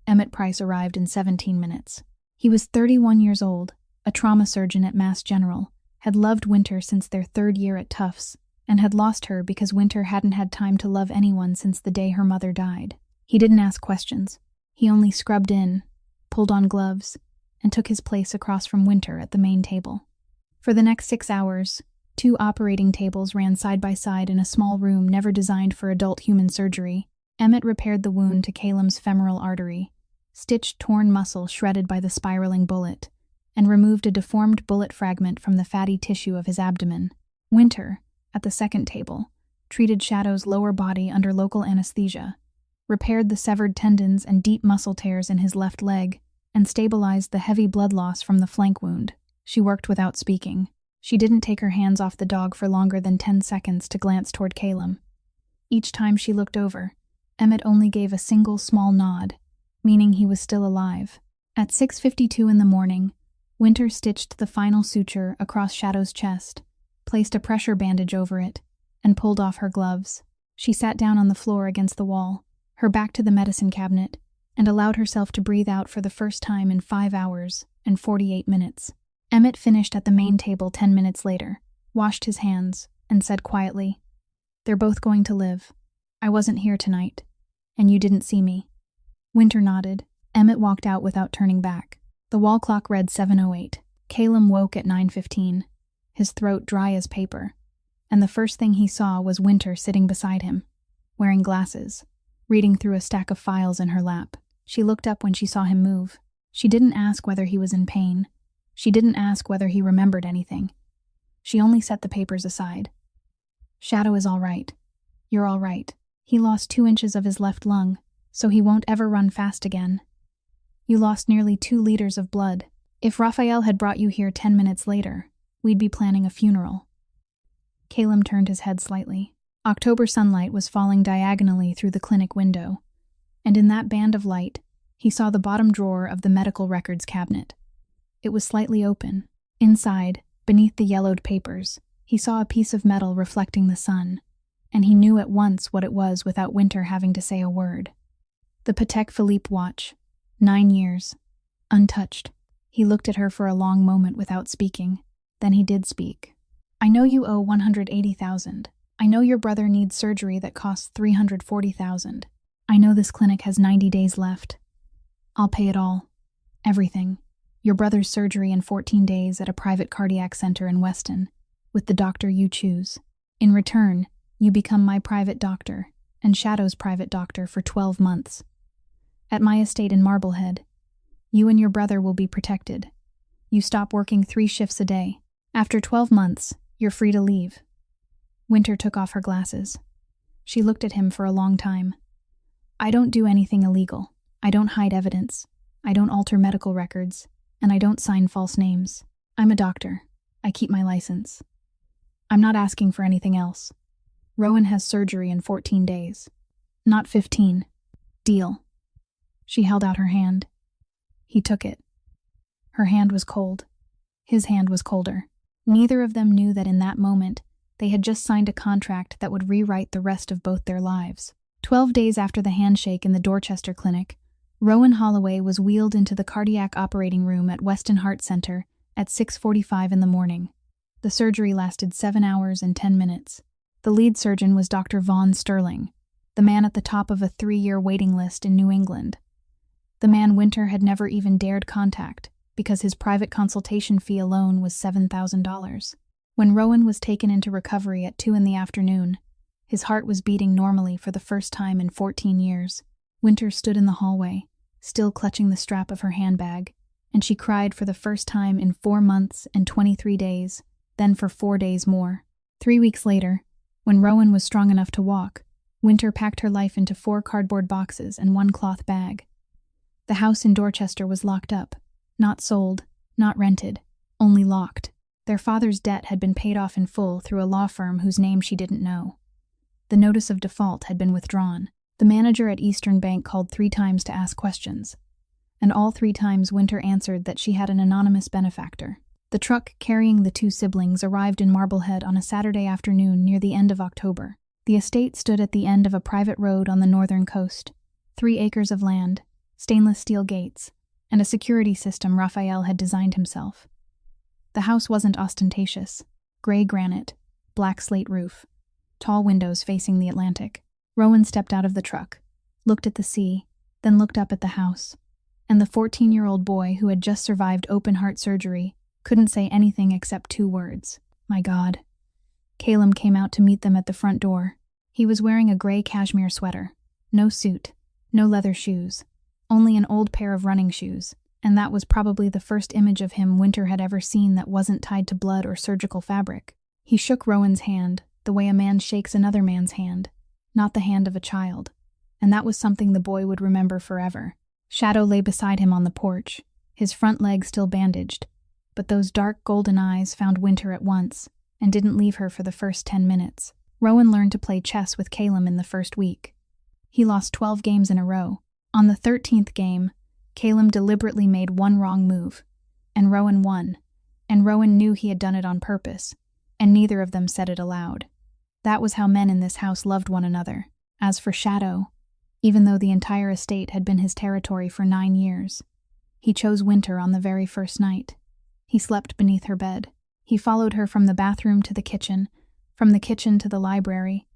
A: Emmett Price arrived in 17 minutes. He was 31 years old, a trauma surgeon at Mass General, had loved Winter since their 3rd year at Tufts, and had lost her because Winter hadn't had time to love anyone since the day her mother died. He didn't ask questions. He only scrubbed in, pulled on gloves, and took his place across from Winter at the main table. For the next 6 hours, 2 operating tables ran side by side in a small room never designed for adult human surgery. Emmett repaired the wound to Calum's femoral artery, stitched torn muscle shredded by the spiraling bullet, and removed a deformed bullet fragment from the fatty tissue of his abdomen. Winter, at the second table, treated Shadow's lower body under local anesthesia, repaired the severed tendons and deep muscle tears in his left leg, and stabilized the heavy blood loss from the flank wound. She worked without speaking. She didn't take her hands off the dog for longer than 10 seconds to glance toward Calum. Each time she looked over, Emmett only gave a single small nod, meaning he was still alive. At 6:52 in the morning, Winter stitched the final suture across Shadow's chest, placed a pressure bandage over it, and pulled off her gloves. She sat down on the floor against the wall, her back to the medicine cabinet, and allowed herself to breathe out for the first time in 5 hours and 48 minutes. Emmett finished at the main table 10 minutes later, washed his hands, and said quietly, "They're both going to live. I wasn't here tonight, and you didn't see me." Winter nodded. Emmett walked out without turning back. The wall clock read 7:08. Calum woke at 9:15, his throat dry as paper, and the first thing he saw was Winter sitting beside him, wearing glasses, reading through a stack of files in her lap. She looked up when she saw him move. She didn't ask whether he was in pain. She didn't ask whether he remembered anything. She only set the papers aside. "Shadow is all right. You're all right. He lost 2 inches of his left lung, so he won't ever run fast again. You lost nearly 2 liters of blood. If Raphael had brought you here 10 minutes later, we'd be planning a funeral." Calum turned his head slightly. October sunlight was falling diagonally through the clinic window, and in that band of light, he saw the bottom drawer of the medical records cabinet. It was slightly open. Inside, beneath the yellowed papers, he saw a piece of metal reflecting the sun, and he knew at once what it was without Winter having to say a word. The Patek Philippe watch, 9 years, untouched. He looked at her for a long moment without speaking. Then he did speak. "I know you owe $180,000. I know your brother needs surgery that costs $340,000. I know this clinic has 90 days left. I'll pay it all. Everything. Your brother's surgery in 14 days at a private cardiac center in Weston, with the doctor you choose. In return, you become my private doctor and Shadow's private doctor for 12 months. At my estate in Marblehead, you and your brother will be protected. You stop working 3 shifts a day. After 12 months, you're free to leave." Winter took off her glasses. She looked at him for a long time. "I don't do anything illegal. I don't hide evidence. I don't alter medical records. And I don't sign false names. I'm a doctor. I keep my license. I'm not asking for anything else. Rowan has surgery in 14 days. Not 15. Deal." She held out her hand. He took it. Her hand was cold. His hand was colder. Neither of them knew that in that moment, they had just signed a contract that would rewrite the rest of both their lives. 12 days after the handshake in the Dorchester Clinic, Rowan Holloway was wheeled into the cardiac operating room at Weston Heart Center at 6:45 in the morning. The surgery lasted 7 hours and 10 minutes. The lead surgeon was Dr. Vaughn Sterling, the man at the top of a 3-year waiting list in New England. The man Winter had never even dared contact because his private consultation fee alone was $7,000. When Rowan was taken into recovery at 2 in the afternoon, his heart was beating normally for the first time in 14 years. Winter stood in the hallway, still clutching the strap of her handbag, and she cried for the first time in 4 months and 23 days, then for 4 days more. 3 weeks later, when Rowan was strong enough to walk, Winter packed her life into 4 cardboard boxes and 1 cloth bag. The house in Dorchester was locked up, not sold, not rented, only locked. Their father's debt had been paid off in full through a law firm whose name she didn't know. The notice of default had been withdrawn. The manager at Eastern Bank called 3 times to ask questions, and all 3 times Winter answered that she had an anonymous benefactor. The truck carrying the 2 siblings arrived in Marblehead on a Saturday afternoon near the end of October. The estate stood at the end of a private road on the northern coast, 3 acres of land, stainless steel gates, and a security system Raphael had designed himself. The house wasn't ostentatious. Gray granite, black slate roof, tall windows facing the Atlantic. Rowan stepped out of the truck, looked at the sea, then looked up at the house, and the 14-year-old boy who had just survived open-heart surgery couldn't say anything except 2 words. My God. Calum came out to meet them at the front door. He was wearing a gray cashmere sweater, no suit, no leather shoes, only an old pair of running shoes, and that was probably the first image of him Winter had ever seen that wasn't tied to blood or surgical fabric. He shook Rowan's hand, the way a man shakes another man's hand, not the hand of a child, and that was something the boy would remember forever. Shadow lay beside him on the porch, his front leg still bandaged, but those dark golden eyes found Winter at once, and didn't leave her for the first 10 minutes. Rowan learned to play chess with Calum in the first week. He lost 12 games in a row. On the 13th game, Calum deliberately made 1 wrong move, and Rowan won, and Rowan knew he had done it on purpose, and neither of them said it aloud. That was how men in this house loved one another. As for Shadow, even though the entire estate had been his territory for 9 years, he chose Winter on the very first night. He slept beneath her bed. He followed her from the bathroom to the kitchen, from the kitchen to the library.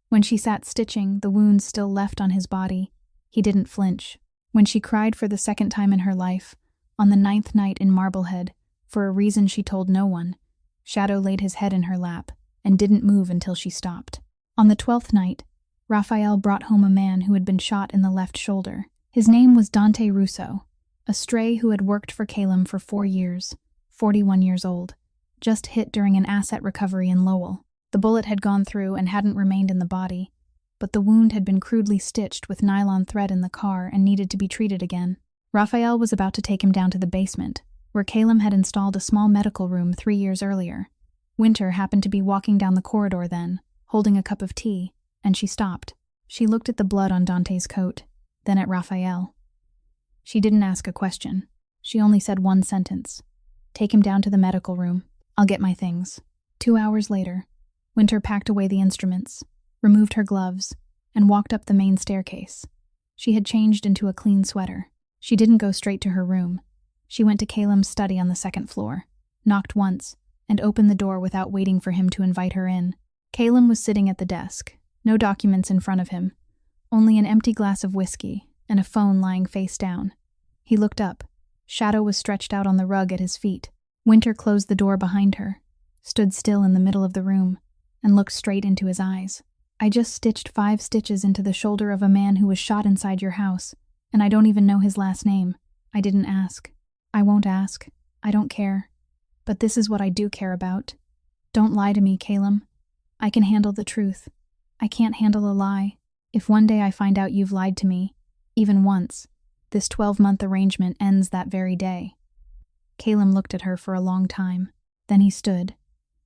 A: When she sat stitching, the wounds still left on his body, he didn't flinch. When she cried for the 2nd time in her life, on the 9th night in Marblehead, for a reason she told no one, Shadow laid his head in her lap and didn't move until she stopped. On the 12th night, Raphael brought home a man who had been shot in the left shoulder. His name was Dante Russo, a stray who had worked for Calum for 4 years, 41 years old, just hit during an asset recovery in Lowell. The bullet had gone through and hadn't remained in the body, but the wound had been crudely stitched with nylon thread in the car and needed to be treated again. Raphael was about to take him down to the basement, where Calum had installed a small medical room 3 years earlier. Winter happened to be walking down the corridor then, holding a cup of tea, and she stopped. She looked at the blood on Dante's coat, then at Raphael. She didn't ask a question. She only said 1 sentence. Take him down to the medical room. I'll get my things. 2 hours later, Winter packed away the instruments, removed her gloves, and walked up the main staircase. She had changed into a clean sweater. She didn't go straight to her room. She went to Calum's study on the 2nd floor, knocked once, and opened the door without waiting for him to invite her in. Calum was sitting at the desk, no documents in front of him, only an empty glass of whiskey and a phone lying face down. He looked up. Shadow was stretched out on the rug at his feet. Winter closed the door behind her, stood still in the middle of the room, and looked straight into his eyes. I just stitched 5 stitches into the shoulder of a man who was shot inside your house, and I don't even know his last name. I didn't ask. I won't ask. I don't care. But this is what I do care about. Don't lie to me, Calum. I can handle the truth. I can't handle a lie. If one day I find out you've lied to me, even once, this 12-month arrangement ends that very day. Calum looked at her for a long time. Then he stood,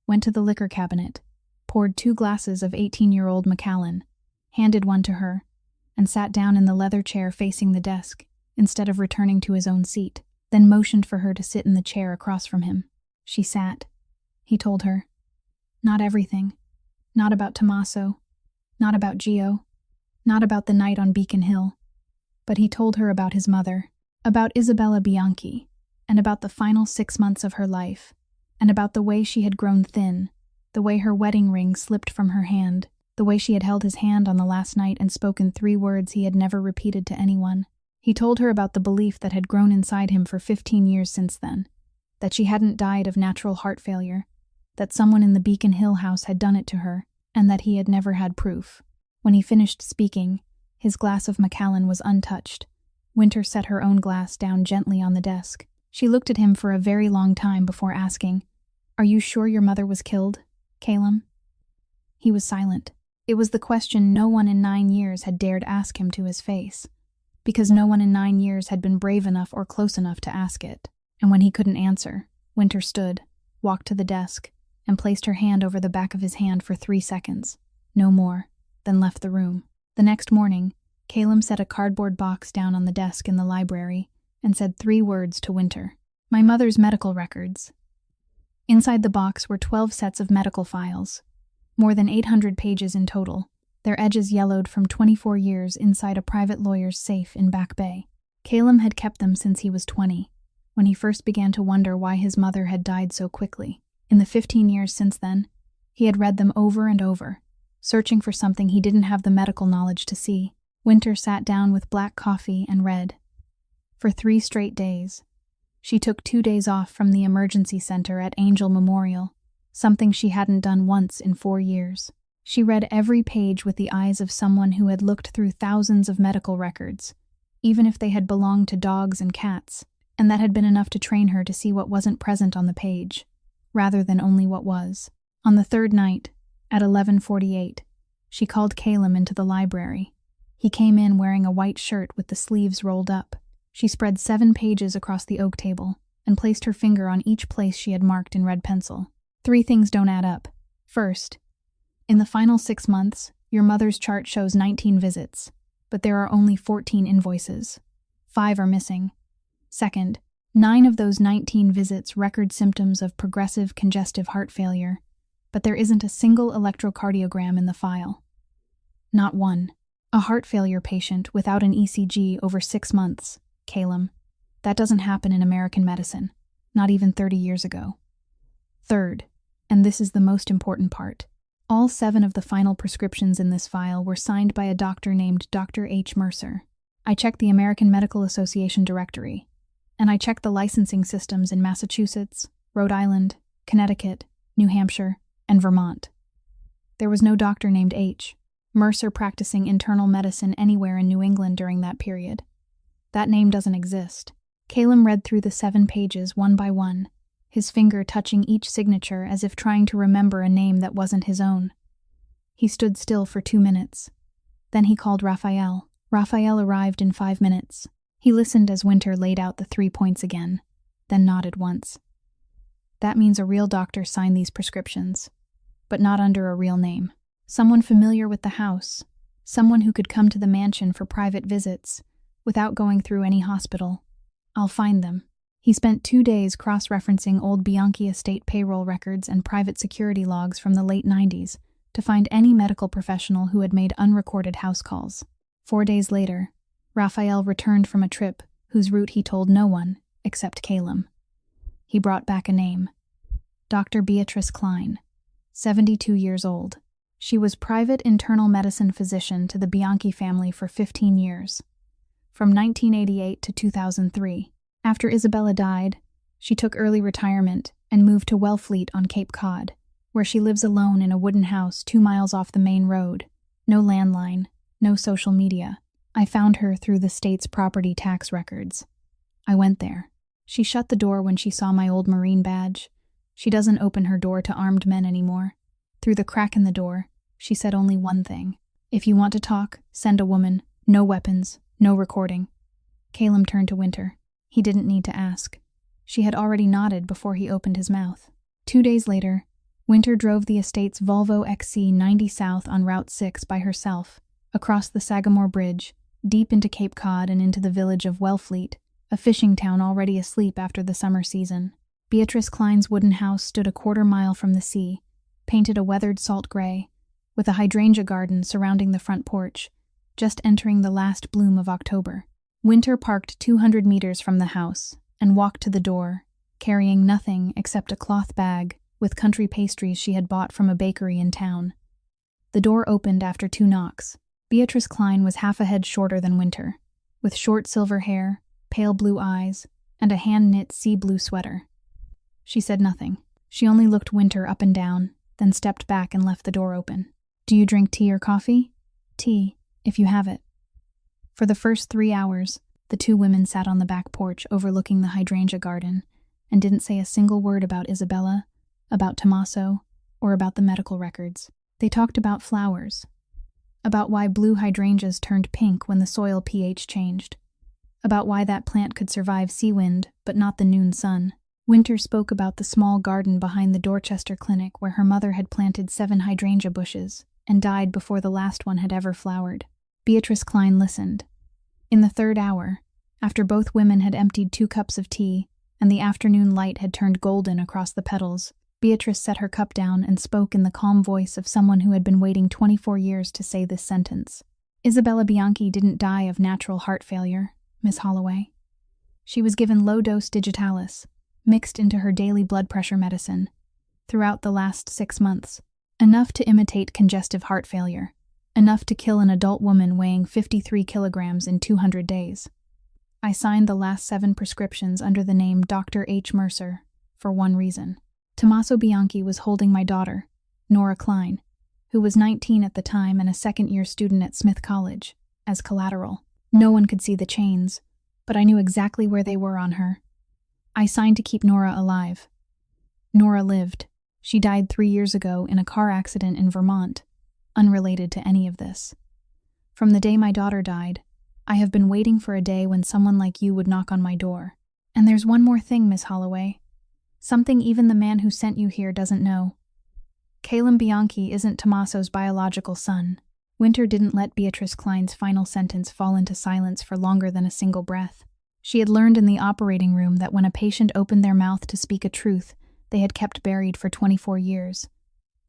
A: went to the liquor cabinet, poured 2 glasses of 18-year-old Macallan, handed one to her, and sat down in the leather chair facing the desk, instead of returning to his own seat, then motioned for her to sit in the chair across from him. She sat. He told her. Not everything. Not about Tommaso. Not about Gio. Not about the night on Beacon Hill, but he told her about his mother, about Isabella Bianchi, and about the final 6 months of her life, and about the way she had grown thin, the way her wedding ring slipped from her hand, the way she had held his hand on the last night and spoken 3 words he had never repeated to anyone. He told her about the belief that had grown inside him for 15 years since then, that she hadn't died of natural heart failure, that someone in the Beacon Hill house had done it to her, and that he had never had proof. When he finished speaking, his glass of Macallan was untouched. Winter set her own glass down gently on the desk. She looked at him for a very long time before asking, "Are you sure your mother was killed, Calum?" He was silent. It was the question no one in 9 years had dared ask him to his face, because no one in 9 years had been brave enough or close enough to ask it. And when he couldn't answer, Winter stood, walked to the desk, and placed her hand over the back of his hand for 3 seconds, no more, then left the room. The next morning, Calum set a cardboard box down on the desk in the library and said 3 words to Winter. "My mother's medical records." Inside the box were 12 sets of medical files, more than 800 pages in total, their edges yellowed from 24 years inside a private lawyer's safe in Back Bay. Calum had kept them since he was 20, when he first began to wonder why his mother had died so quickly. In the 15 years since then, he had read them over and over, searching for something he didn't have the medical knowledge to see. Winter sat down with black coffee and read. For 3 straight days. She took 2 days off from the emergency center at Angel Memorial, something she hadn't done once in 4 years. She read every page with the eyes of someone who had looked through thousands of medical records, even if they had belonged to dogs and cats, and that had been enough to train her to see what wasn't present on the page, rather than only what was. On the 3rd night, at 11:48, she called Calum into the library. He came in wearing a white shirt with the sleeves rolled up. She spread 7 pages across the oak table and placed her finger on each place she had marked in red pencil. 3 things don't add up. First, in the final 6 months, your mother's chart shows 19 visits, but there are only 14 invoices. 5 are missing. Second, 9 of those 19 visits record symptoms of progressive congestive heart failure, but there isn't a single electrocardiogram in the file. Not one. A heart failure patient without an ECG over 6 months, Calum. That doesn't happen in American medicine, not even 30 years ago. Third, and this is the most important part, all 7 of the final prescriptions in this file were signed by a doctor named Dr. H. Mercer. I checked the American Medical Association directory, and I checked the licensing systems in Massachusetts, Rhode Island, Connecticut, New Hampshire, and Vermont. There was no doctor named H. Mercer practicing internal medicine anywhere in New England during that period. That name doesn't exist. Calum read through the 7 pages one by one, his finger touching each signature as if trying to remember a name that wasn't his own. He stood still for 2 minutes. Then he called Raphael. Raphael arrived in 5 minutes. He listened as Winter laid out the 3 points again, then nodded once. That means a real doctor signed these prescriptions, but not under a real name. Someone familiar with the house, someone who could come to the mansion for private visits, without going through any hospital. I'll find them. He spent 2 days cross-referencing old Bianchi estate payroll records and private security logs from the late 90s to find any medical professional who had made unrecorded house calls. 4 days later, Raphael returned from a trip whose route he told no one except Calum. He brought back a name. Dr. Beatrice Klein, 72 years old. She was private internal medicine physician to the Bianchi family for 15 years, from 1988 to 2003. After Isabella died, she took early retirement and moved to Wellfleet on Cape Cod, where she lives alone in a wooden house 2 miles off the main road. No landline, no social media. I found her through the state's property tax records. I went there. She shut the door when she saw my old Marine badge. She doesn't open her door to armed men anymore. Through the crack in the door, she said only one thing. If you want to talk, send a woman. No weapons, no recording. Calum turned to Winter. He didn't need to ask. She had already nodded before he opened his mouth. 2 days later, Winter drove the estate's Volvo XC90 south on Route 6 by herself, across the Sagamore Bridge, deep into Cape Cod and into the village of Wellfleet, a fishing town already asleep after the summer season. Beatrice Klein's wooden house stood a 1/4 mile from the sea, painted a weathered salt gray, with a hydrangea garden surrounding the front porch, just entering the last bloom of October. Winter parked 200 meters from the house and walked to the door, carrying nothing except a cloth bag with country pastries she had bought from a bakery in town. The door opened after 2 knocks. Beatrice Klein was half a head shorter than Winter, with short silver hair, pale blue eyes, and a hand-knit sea blue sweater. She said nothing. She only looked Winter up and down, then stepped back and left the door open. "Do you drink tea or coffee?" "Tea, if you have it." For the first 3 hours, the 2 women sat on the back porch overlooking the hydrangea garden and didn't say a single word about Isabella, about Tommaso, or about the medical records. They talked about flowers, about why blue hydrangeas turned pink when the soil pH changed, about why that plant could survive sea wind but not the noon sun. Winter spoke about the small garden behind the Dorchester Clinic where her mother had planted 7 hydrangea bushes and died before the last one had ever flowered. Beatrice Klein listened. In the 3rd hour, after both women had emptied 2 cups of tea and the afternoon light had turned golden across the petals, Beatrice set her cup down and spoke in the calm voice of someone who had been waiting 24 years to say this sentence. "Isabella Bianchi didn't die of natural heart failure, Miss Holloway. She was given low-dose digitalis, mixed into her daily blood pressure medicine, throughout the last 6 months, enough to imitate congestive heart failure, enough to kill an adult woman weighing 53 kilograms in 200 days. I signed the last 7 prescriptions under the name Dr. H. Mercer for one reason. Tommaso Bianchi was holding my daughter, Nora Klein, who was 19 at the time and a second-year student at Smith College, as collateral. No one could see the chains, but I knew exactly where they were on her. I signed to keep Nora alive. Nora lived. She died 3 years ago in a car accident in Vermont, unrelated to any of this. From the day my daughter died, I have been waiting for a day when someone like you would knock on my door. And there's one more thing, Miss Holloway. Something even the man who sent you here doesn't know. Calum Bianchi isn't Tommaso's biological son." Winter didn't let Beatrice Klein's final sentence fall into silence for longer than a single breath. She had learned in the operating room that when a patient opened their mouth to speak a truth they had kept buried for 24 years,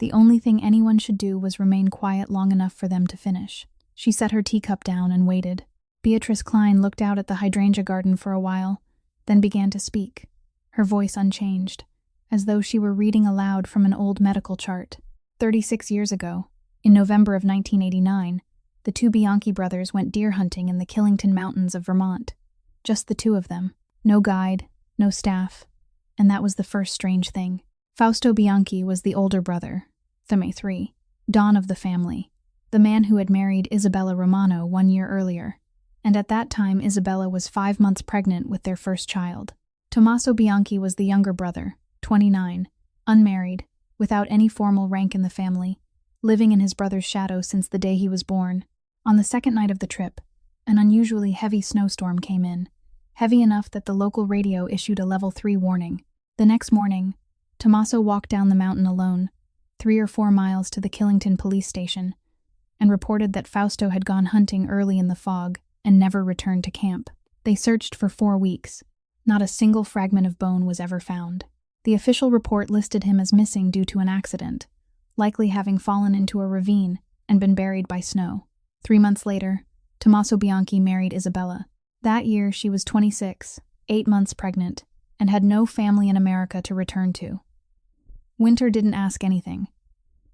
A: the only thing anyone should do was remain quiet long enough for them to finish. She set her teacup down and waited. Beatrice Klein looked out at the hydrangea garden for a while, then began to speak, her voice unchanged, as though she were reading aloud from an old medical chart. 36 years ago, in November of 1989, the 2 Bianchi brothers went deer hunting in the Killington Mountains of Vermont. Just the 2 of them. No guide, no staff. And that was the first strange thing. Fausto Bianchi was the older brother, Theme 3, Don of the family, the man who had married Isabella Romano 1 year earlier. And at that time Isabella was 5 months pregnant with their first child. Tommaso Bianchi was the younger brother, 29, unmarried, without any formal rank in the family, living in his brother's shadow since the day he was born. On the second night of the trip, an unusually heavy snowstorm came in, heavy enough that the local radio issued a level 3 warning. The next morning, Tommaso walked down the mountain alone, 3 or 4 miles to the Killington police station, and reported that Fausto had gone hunting early in the fog and never returned to camp. They searched for 4 weeks. Not a single fragment of bone was ever found. The official report listed him as missing due to an accident, likely having fallen into a ravine and been buried by snow. 3 months later, Tommaso Bianchi married Isabella. That year she was 26, 8 months pregnant, and had no family in America to return to. Winter didn't ask anything.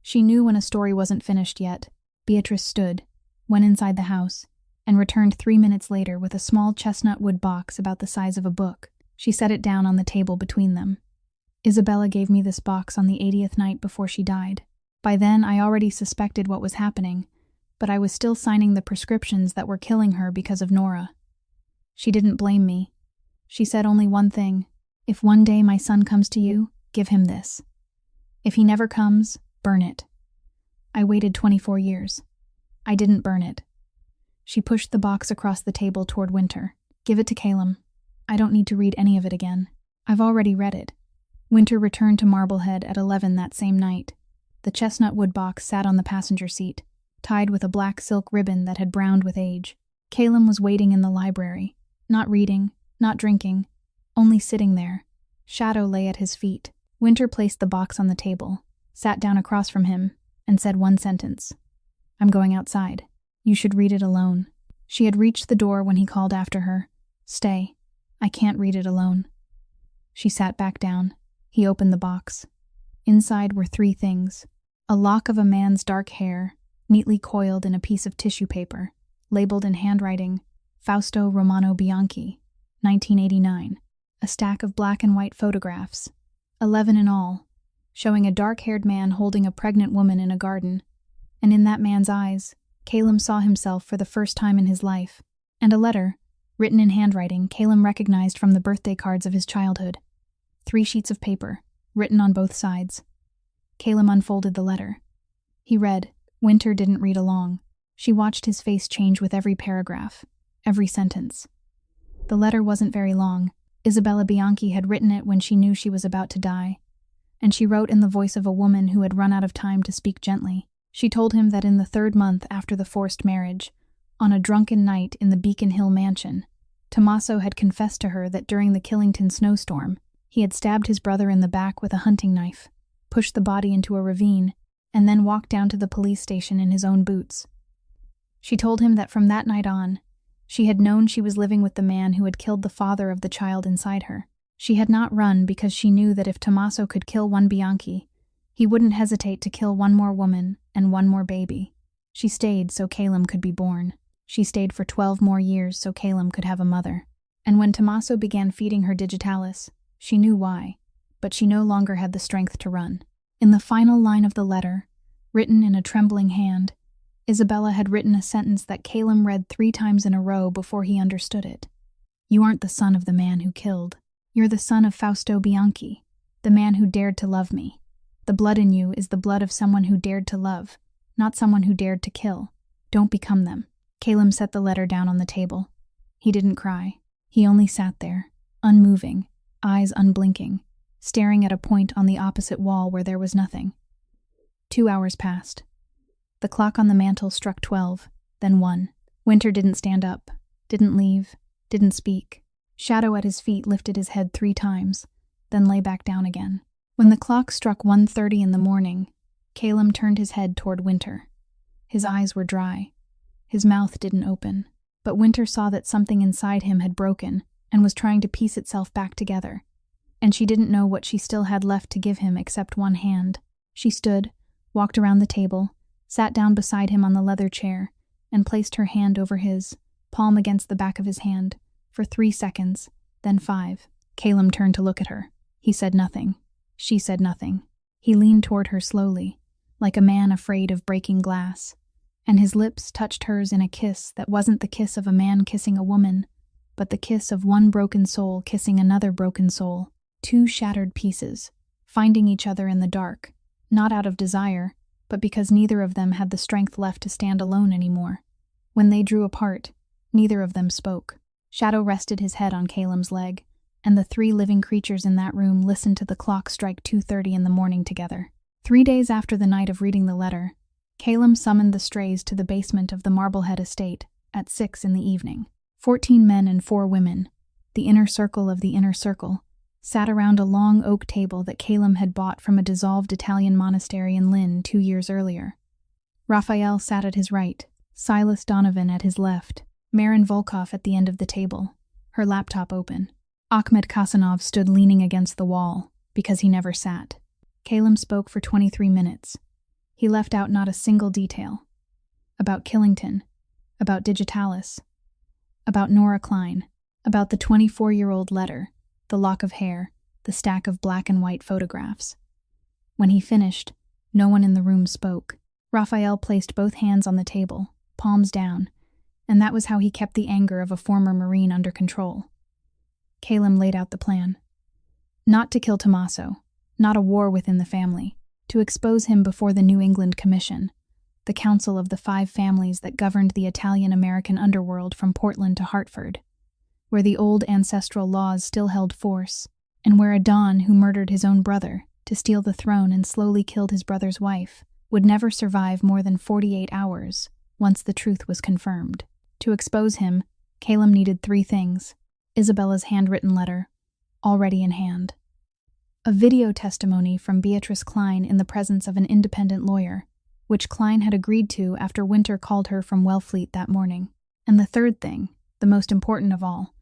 A: She knew when a story wasn't finished yet. Beatrice stood, went inside the house, and returned 3 minutes later with a small chestnut wood box about the size of a book. She set it down on the table between them. "Isabella gave me this box on the 80th night before she died. By then I already suspected what was happening, but I was still signing the prescriptions that were killing her because of Nora. She didn't blame me. She said only one thing: if one day my son comes to you, give him this. If he never comes, burn it. I waited 24 years. I didn't burn it." She pushed the box across the table toward Winter. "Give it to Calum. I don't need to read any of it again. I've already read it." Winter returned to Marblehead at 11 that same night. The chestnut wood box sat on the passenger seat, tied with a black silk ribbon that had browned with age. Calum was waiting in the library, not reading, not drinking, only sitting there. Shadow lay at his feet. Winter placed the box on the table, sat down across from him, and said one sentence: "I'm going outside." You should read it alone. She had reached the door when he called after her. Stay. I can't read it alone. She sat back down. He opened the box. Inside were 3 things. A lock of a man's dark hair, neatly coiled in a piece of tissue paper, labeled in handwriting, Fausto Romano Bianchi, 1989. A stack of black and white photographs, 11 in all, showing a dark-haired man holding a pregnant woman in a garden. And in that man's eyes, Calum saw himself for the first time in his life. And a letter, written in handwriting Calum recognized from the birthday cards of his childhood. 3 sheets of paper, written on both sides. Calum unfolded the letter. He read. Winter didn't read along. She watched his face change with every paragraph, every sentence. The letter wasn't very long. Isabella Bianchi had written it when she knew she was about to die, and she wrote in the voice of a woman who had run out of time to speak gently. She told him that in the 3rd month after the forced marriage, on a drunken night in the Beacon Hill mansion, Tommaso had confessed to her that during the Killington snowstorm, he had stabbed his brother in the back with a hunting knife, pushed the body into a ravine, and then walked down to the police station in his own boots. She told him that from that night on, she had known she was living with the man who had killed the father of the child inside her. She had not run because she knew that if Tommaso could kill one Bianchi, he wouldn't hesitate to kill one more woman and one more baby. She stayed so Calum could be born. She stayed for 12 more years so Calum could have a mother. And when Tommaso began feeding her digitalis, she knew why, but she no longer had the strength to run. In the final line of the letter, written in a trembling hand, Isabella had written a sentence that Calum read 3 times in a row before he understood it. You aren't the son of the man who killed. You're the son of Fausto Bianchi, the man who dared to love me. The blood in you is the blood of someone who dared to love, not someone who dared to kill. Don't become them. Calum set the letter down on the table. He didn't cry. He only sat there, unmoving, eyes unblinking, staring at a point on the opposite wall where there was nothing. 2 hours passed. The clock on the mantel struck 12, then 1. Winter didn't stand up, didn't leave, didn't speak. Shadow at his feet lifted his head 3 times, then lay back down again. When the clock struck 1:30 in the morning, Calum turned his head toward Winter. His eyes were dry. His mouth didn't open, but Winter saw that something inside him had broken and was trying to piece itself back together, and she didn't know what she still had left to give him except one hand. She stood, walked around the table, sat down beside him on the leather chair, and placed her hand over his, palm against the back of his hand, for 3 seconds, then 5. Calum turned to look at her. He said nothing. She said nothing. He leaned toward her slowly, like a man afraid of breaking glass, and his lips touched hers in a kiss that wasn't the kiss of a man kissing a woman, but the kiss of one broken soul kissing another broken soul, 2 shattered pieces, finding each other in the dark, not out of desire, but because neither of them had the strength left to stand alone anymore. When they drew apart, neither of them spoke. Shadow rested his head on Calum's leg, and the 3 living creatures in that room listened to the clock strike 2:30 in the morning together. 3 days after the night of reading the letter, Calum summoned the strays to the basement of the Marblehead estate at 6 in the evening. 14 men and 4 women, the inner circle of the inner circle, sat around a long oak table that Calum had bought from a dissolved Italian monastery in Lynn 2 years earlier. Raphael sat at his right, Silas Donovan at his left, Marin Volkov at the end of the table, her laptop open. Ahmed Kasanov stood leaning against the wall, because he never sat. Calum spoke for 23 minutes. He left out not a single detail. About Killington, about digitalis, about Nora Klein, about the 24-year-old letter, the lock of hair, the stack of black and white photographs. When he finished, no one in the room spoke. Raphael placed both hands on the table, palms down, and that was how he kept the anger of a former Marine under control. Calum laid out the plan. Not to kill Tommaso, not a war within the family, to expose him before the New England Commission, the council of the 5 families that governed the Italian-American underworld from Portland to Hartford, where the old ancestral laws still held force, and where a Don who murdered his own brother to steal the throne and slowly killed his brother's wife would never survive more than 48 hours once the truth was confirmed. To expose him, Calum needed 3 things: Isabella's handwritten letter, already in hand, a video testimony from Beatrice Klein in the presence of an independent lawyer, which Klein had agreed to after Winter called her from Wellfleet that morning. And the third thing, the most important of all,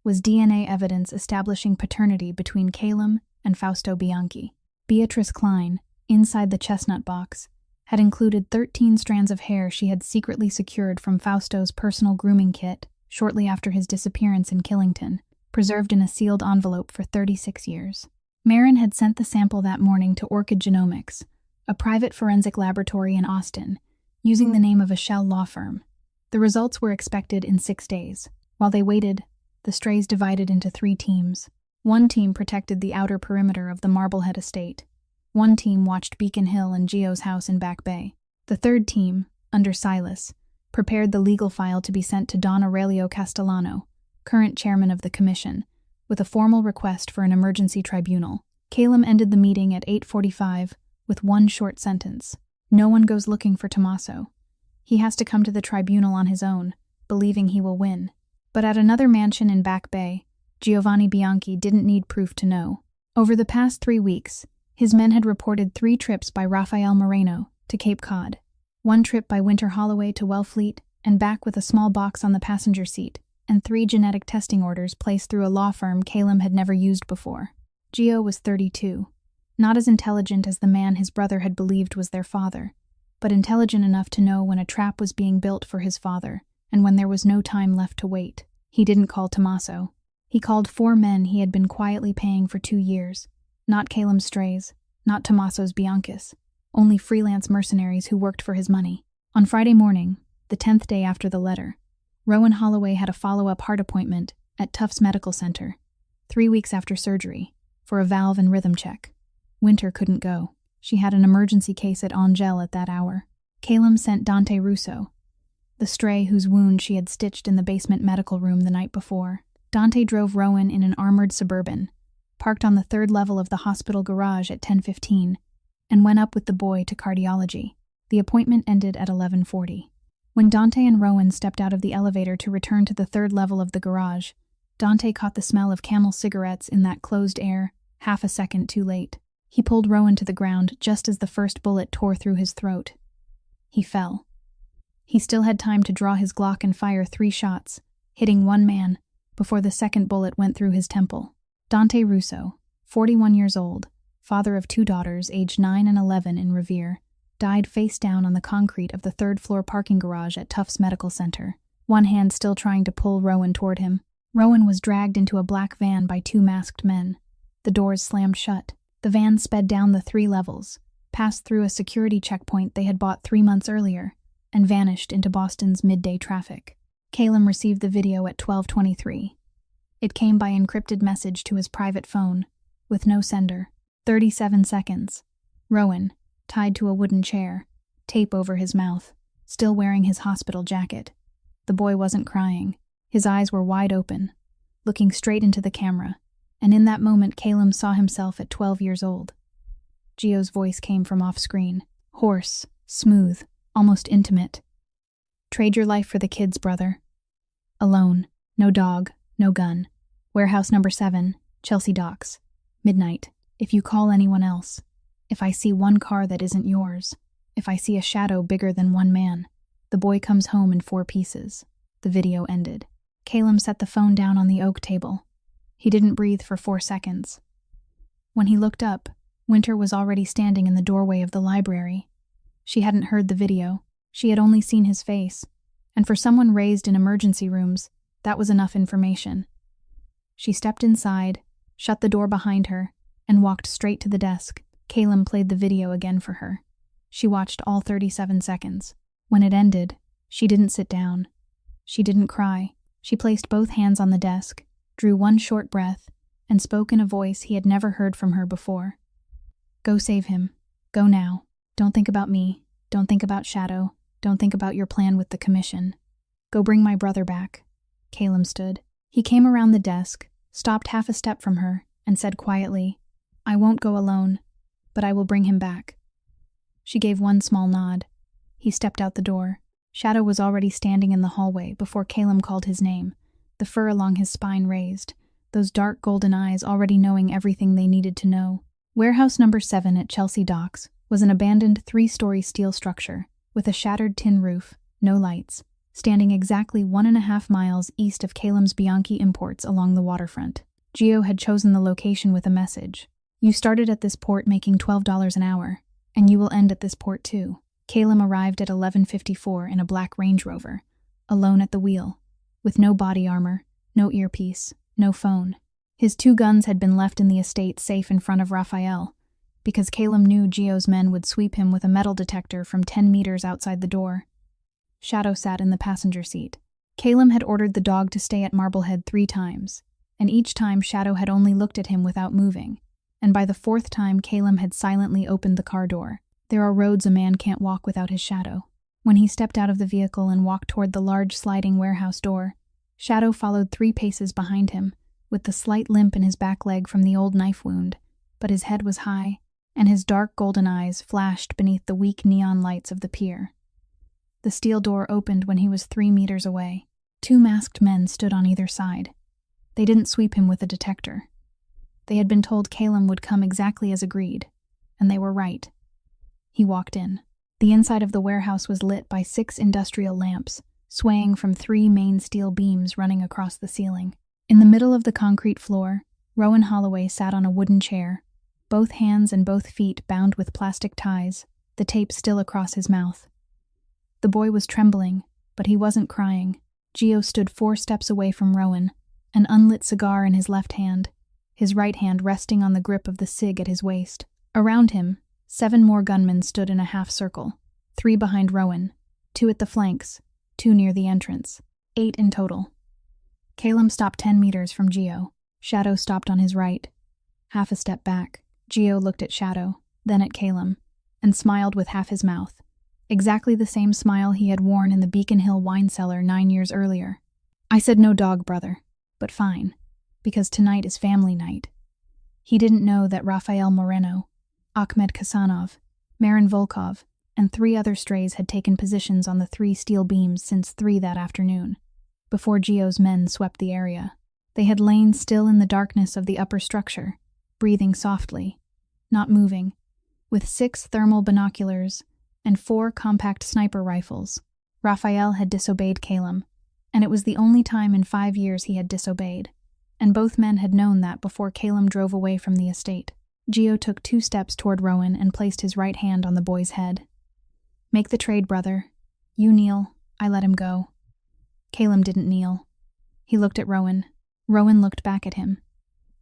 A: was DNA evidence establishing paternity between Calum and Fausto Bianchi. Beatrice Klein, inside the chestnut box, had included 13 strands of hair she had secretly secured from Fausto's personal grooming kit shortly after his disappearance in Killington, preserved in a sealed envelope for 36 years. Marin had sent the sample that morning to Orchid Genomics, a private forensic laboratory in Austin, using the name of a shell law firm. The results were expected in 6 days. While they waited, the strays divided into 3 teams. One team protected the outer perimeter of the Marblehead estate. One team watched Beacon Hill and Gio's house in Back Bay. The third team, under Silas, prepared the legal file to be sent to Don Aurelio Castellano, current chairman of the commission, with a formal request for an emergency tribunal. Calum ended the meeting at 8:45 with one short sentence. No one goes looking for Tommaso. He has to come to the tribunal on his own, believing he will win. But at another mansion in Back Bay, Giovanni Bianchi didn't need proof to know. Over the past 3 weeks, his men had reported 3 trips by Rafael Moreno to Cape Cod, 1 trip by Winter Holloway to Wellfleet and back with a small box on the passenger seat, and 3 genetic testing orders placed through a law firm Calum had never used before. Gio was 32, not as intelligent as the man his brother had believed was their father, but intelligent enough to know when a trap was being built for his father and when there was no time left to wait. He didn't call Tommaso. He called 4 men he had been quietly paying for 2 years. Not Calum's strays, not Tommaso's Bianchis, only freelance mercenaries who worked for his money. On Friday morning, the 10th day after the letter, Rowan Holloway had a follow-up heart appointment at Tufts Medical Center, 3 weeks after surgery, for a valve and rhythm check. Winter couldn't go. She had an emergency case at Angel at that hour. Calum sent Dante Russo, the stray whose wound she had stitched in the basement medical room the night before. Dante drove Rowan in an armored Suburban, parked on the 3rd level of the hospital garage at 10:15, and went up with the boy to cardiology. The appointment ended at 11:40. When Dante and Rowan stepped out of the elevator to return to the 3rd level of the garage, Dante caught the smell of Camel cigarettes in that closed air, half a second too late. He pulled Rowan to the ground just as the first bullet tore through his throat. He fell. He still had time to draw his Glock and fire 3 shots, hitting 1 man, before the second bullet went through his temple. Dante Russo, 41 years old, father of 2 daughters aged 9 and 11 in Revere, died face down on the concrete of the 3rd-floor parking garage at Tufts Medical Center, one hand still trying to pull Rowan toward him. Rowan was dragged into a black van by 2 masked men. The doors slammed shut. The van sped down the 3 levels, passed through a security checkpoint they had bought 3 months earlier, and vanished into Boston's midday traffic. Calum received the video at 12:23. It came by encrypted message to his private phone, with no sender. 37 seconds. Rowan, tied to a wooden chair, tape over his mouth, still wearing his hospital jacket. The boy wasn't crying. His eyes were wide open, looking straight into the camera, and in that moment Calum saw himself at 12 years old. Gio's voice came from off-screen, hoarse, smooth, almost intimate. "Trade your life for the kids, brother. Alone, no dog, no gun. Warehouse number 7, Chelsea Docks. Midnight. If you call anyone else. If I see 1 car that isn't yours. If I see a shadow bigger than 1 man. The boy comes home in 4 pieces." The video ended. Calum set the phone down on the oak table. He didn't breathe for 4 seconds. When he looked up, Winter was already standing in the doorway of the library. She hadn't heard the video. She had only seen his face, and for someone raised in emergency rooms, that was enough information. She stepped inside, shut the door behind her, and walked straight to the desk. Calum played the video again for her. She watched all 37 seconds. When it ended, she didn't sit down. She didn't cry. She placed both hands on the desk, drew 1 short breath, and spoke in a voice he had never heard from her before. "Go save him. Go now. Don't think about me. Don't think about Shadow. Don't think about your plan with the commission. Go bring my brother back." Calum stood. He came around the desk, stopped half a step from her, and said quietly, "I won't go alone, but I will bring him back." She gave 1 small nod. He stepped out the door. Shadow was already standing in the hallway before Calum called his name, the fur along his spine raised, those dark golden eyes already knowing everything they needed to know. Warehouse number 7 at Chelsea Docks was an abandoned 3-story steel structure with a shattered tin roof, no lights, standing exactly 1.5 miles east of Calem's Bianchi Imports along the waterfront. Gio had chosen the location with a message. You started at this port making $12 an hour, and you will end at this port too. Calem arrived at 11:54 in a black Range Rover, alone at the wheel, with no body armor, no earpiece, no phone. His 2 guns had been left in the estate safe in front of Raphael, because Calem knew Gio's men would sweep him with a metal detector from 10 meters outside the door. Shadow sat in the passenger seat. Calem had ordered the dog to stay at Marblehead 3 times, and each time Shadow had only looked at him without moving, and by the 4th time Calem had silently opened the car door. There are roads a man can't walk without his shadow. When he stepped out of the vehicle and walked toward the large sliding warehouse door, Shadow followed 3 paces behind him, with the slight limp in his back leg from the old knife wound, but his head was high, and his dark golden eyes flashed beneath the weak neon lights of the pier. The steel door opened when he was 3 meters away. 2 masked men stood on either side. They didn't sweep him with a detector. They had been told Calem would come exactly as agreed, and they were right. He walked in. The inside of the warehouse was lit by 6 industrial lamps, swaying from 3 main steel beams running across the ceiling. In the middle of the concrete floor, Rowan Holloway sat on a wooden chair, both hands and both feet bound with plastic ties, the tape still across his mouth. The boy was trembling, but he wasn't crying. Gio stood 4 steps away from Rowan, an unlit cigar in his left hand, his right hand resting on the grip of the cig at his waist. Around him, 7 more gunmen stood in a half circle, 3 behind Rowan, 2 at the flanks, 2 near the entrance, 8 in total. Calem stopped 10 meters from Gio. Shadow stopped on his right. Half a step back, Gio looked at Shadow, then at Calem, and smiled with half his mouth. Exactly the same smile he had worn in the Beacon Hill wine cellar 9 years earlier. I said no dog, brother, but fine, because tonight is family night. He didn't know that Rafael Moreno, Ahmed Kasanov, Marin Volkov, and 3 other strays had taken positions on the 3 steel beams since 3 that afternoon, before Gio's men swept the area. They had lain still in the darkness of the upper structure, breathing softly, not moving, with 6 thermal binoculars and 4 compact sniper rifles. Raphael had disobeyed Calem, and it was the only time in 5 years he had disobeyed, and both men had known that before Calem drove away from the estate. Gio took 2 steps toward Rowan and placed his right hand on the boy's head. Make the trade, brother. You kneel, I let him go. Calem didn't kneel. He looked at Rowan. Rowan looked back at him,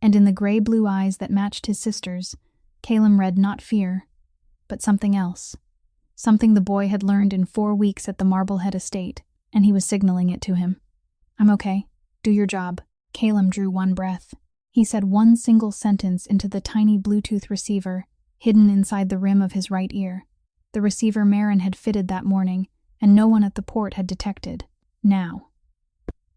A: and in the gray-blue eyes that matched his sister's, Calem read not fear, but something else. Something the boy had learned in 4 weeks at the Marblehead estate, and he was signaling it to him. I'm okay. Do your job. Calem drew 1 breath. He said 1 single sentence into the tiny Bluetooth receiver hidden inside the rim of his right ear. The receiver Marin had fitted that morning, and no one at the port had detected. Now.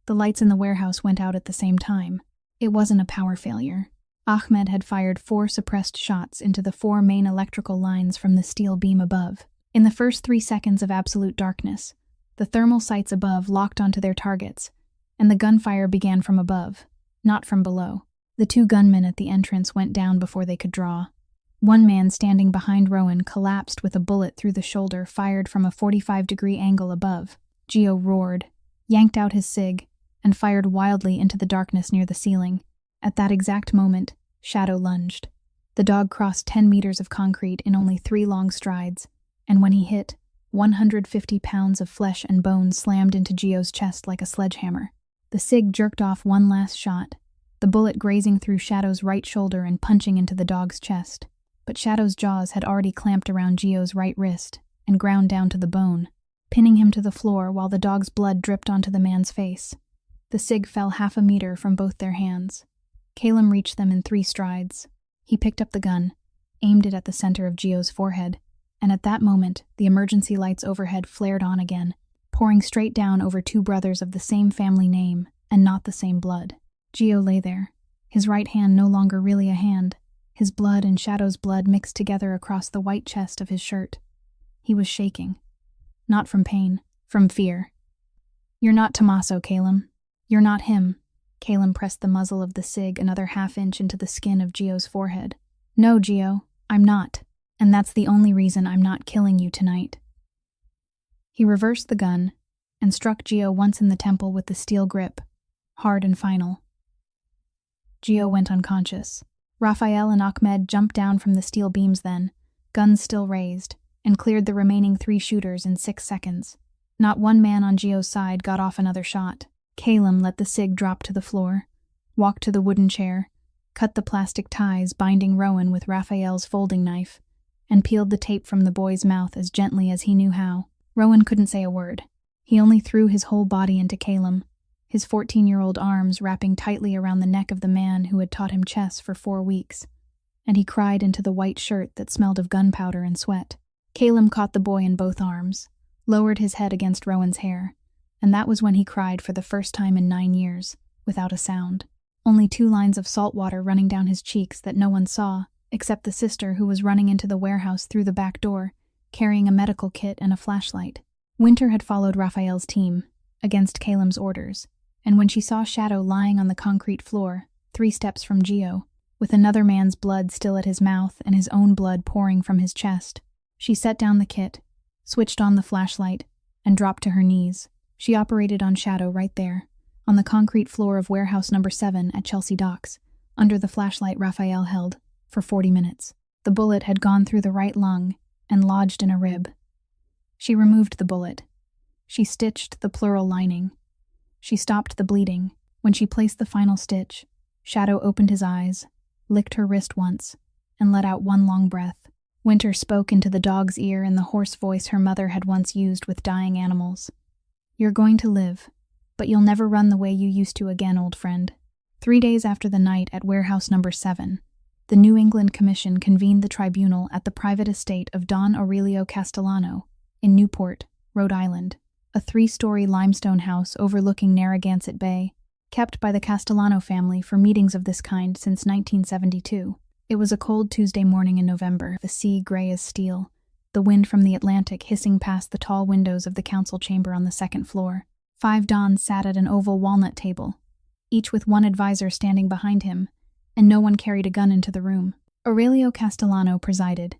A: The lights in the warehouse went out at the same time. It wasn't a power failure. Ahmed had fired 4 suppressed shots into the 4 main electrical lines from the steel beam above. In the first 3 seconds of absolute darkness, the thermal sights above locked onto their targets, and the gunfire began from above, not from below. The 2 gunmen at the entrance went down before they could draw. 1 man standing behind Rowan collapsed with a bullet through the shoulder fired from a 45-degree angle above. Gio roared, yanked out his cig, and fired wildly into the darkness near the ceiling. At that exact moment, Shadow lunged. The dog crossed 10 meters of concrete in only 3 long strides, and when he hit, 150 pounds of flesh and bone slammed into Gio's chest like a sledgehammer. The cig jerked off 1 last shot, the bullet grazing through Shadow's right shoulder and punching into the dog's chest. But Shadow's jaws had already clamped around Gio's right wrist and ground down to the bone, pinning him to the floor while the dog's blood dripped onto the man's face. The cig fell 1/2 meter from both their hands. Calem reached them in 3 strides. He picked up the gun, aimed it at the center of Gio's forehead, and at that moment, the emergency lights overhead flared on again, pouring straight down over 2 brothers of the same family name and not the same blood. Gio lay there, his right hand no longer really a hand, his blood and Shadow's blood mixed together across the white chest of his shirt. He was shaking. Not from pain, from fear. You're not Tommaso, Calem. You're not him. Calem pressed the muzzle of the cig another 1/2 inch into the skin of Gio's forehead. No, Gio, I'm not. And that's the only reason I'm not killing you tonight." He reversed the gun and struck Gio once in the temple with the steel grip, hard and final. Gio went unconscious. Raphael and Ahmed jumped down from the steel beams then, guns still raised, and cleared the remaining 3 shooters in 6 seconds. Not one man on Gio's side got off another shot. Calum let the cig drop to the floor, walked to the wooden chair, cut the plastic ties binding Rowan with Raphael's folding knife, and peeled the tape from the boy's mouth as gently as he knew how. Rowan couldn't say a word. He only threw his whole body into Calum, his 14-year-old arms wrapping tightly around the neck of the man who had taught him chess for 4 weeks, and he cried into the white shirt that smelled of gunpowder and sweat. Calum caught the boy in both arms, lowered his head against Rowan's hair, and that was when he cried for the first time in 9 years, without a sound. Only 2 lines of salt water running down his cheeks that no one saw, except the sister who was running into the warehouse through the back door, carrying a medical kit and a flashlight. Winter had followed Raphael's team, against Calum's orders, and when she saw Shadow lying on the concrete floor, 3 steps from Gio, with another man's blood still at his mouth and his own blood pouring from his chest, she set down the kit, switched on the flashlight, and dropped to her knees. She operated on Shadow right there, on the concrete floor of warehouse number 7 at Chelsea Docks, under the flashlight Raphael held, for 40 minutes. The bullet had gone through the right lung and lodged in a rib. She removed the bullet. She stitched the pleural lining. She stopped the bleeding. When she placed the final stitch, Shadow opened his eyes, licked her wrist once, and let out one long breath. Winter spoke into the dog's ear in the hoarse voice her mother had once used with dying animals. "You're going to live, but you'll never run the way you used to again, old friend." 3 days after the night at warehouse number 7, the New England Commission convened the tribunal at the private estate of Don Aurelio Castellano in Newport, Rhode Island, a 3-story limestone house overlooking Narragansett Bay, kept by the Castellano family for meetings of this kind since 1972. It was a cold Tuesday morning in November, the sea gray as steel, the wind from the Atlantic hissing past the tall windows of the council chamber on the 2nd floor. 5 Dons sat at an oval walnut table, each with one advisor standing behind him, and no one carried a gun into the room. Aurelio Castellano presided,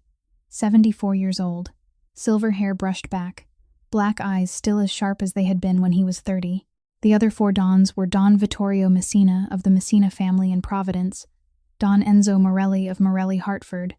A: 74 years old, silver hair brushed back, black eyes still as sharp as they had been when he was 30. The other 4 Dons were Don Vittorio Messina of the Messina family in Providence, Don Enzo Morelli of Morelli, Hartford,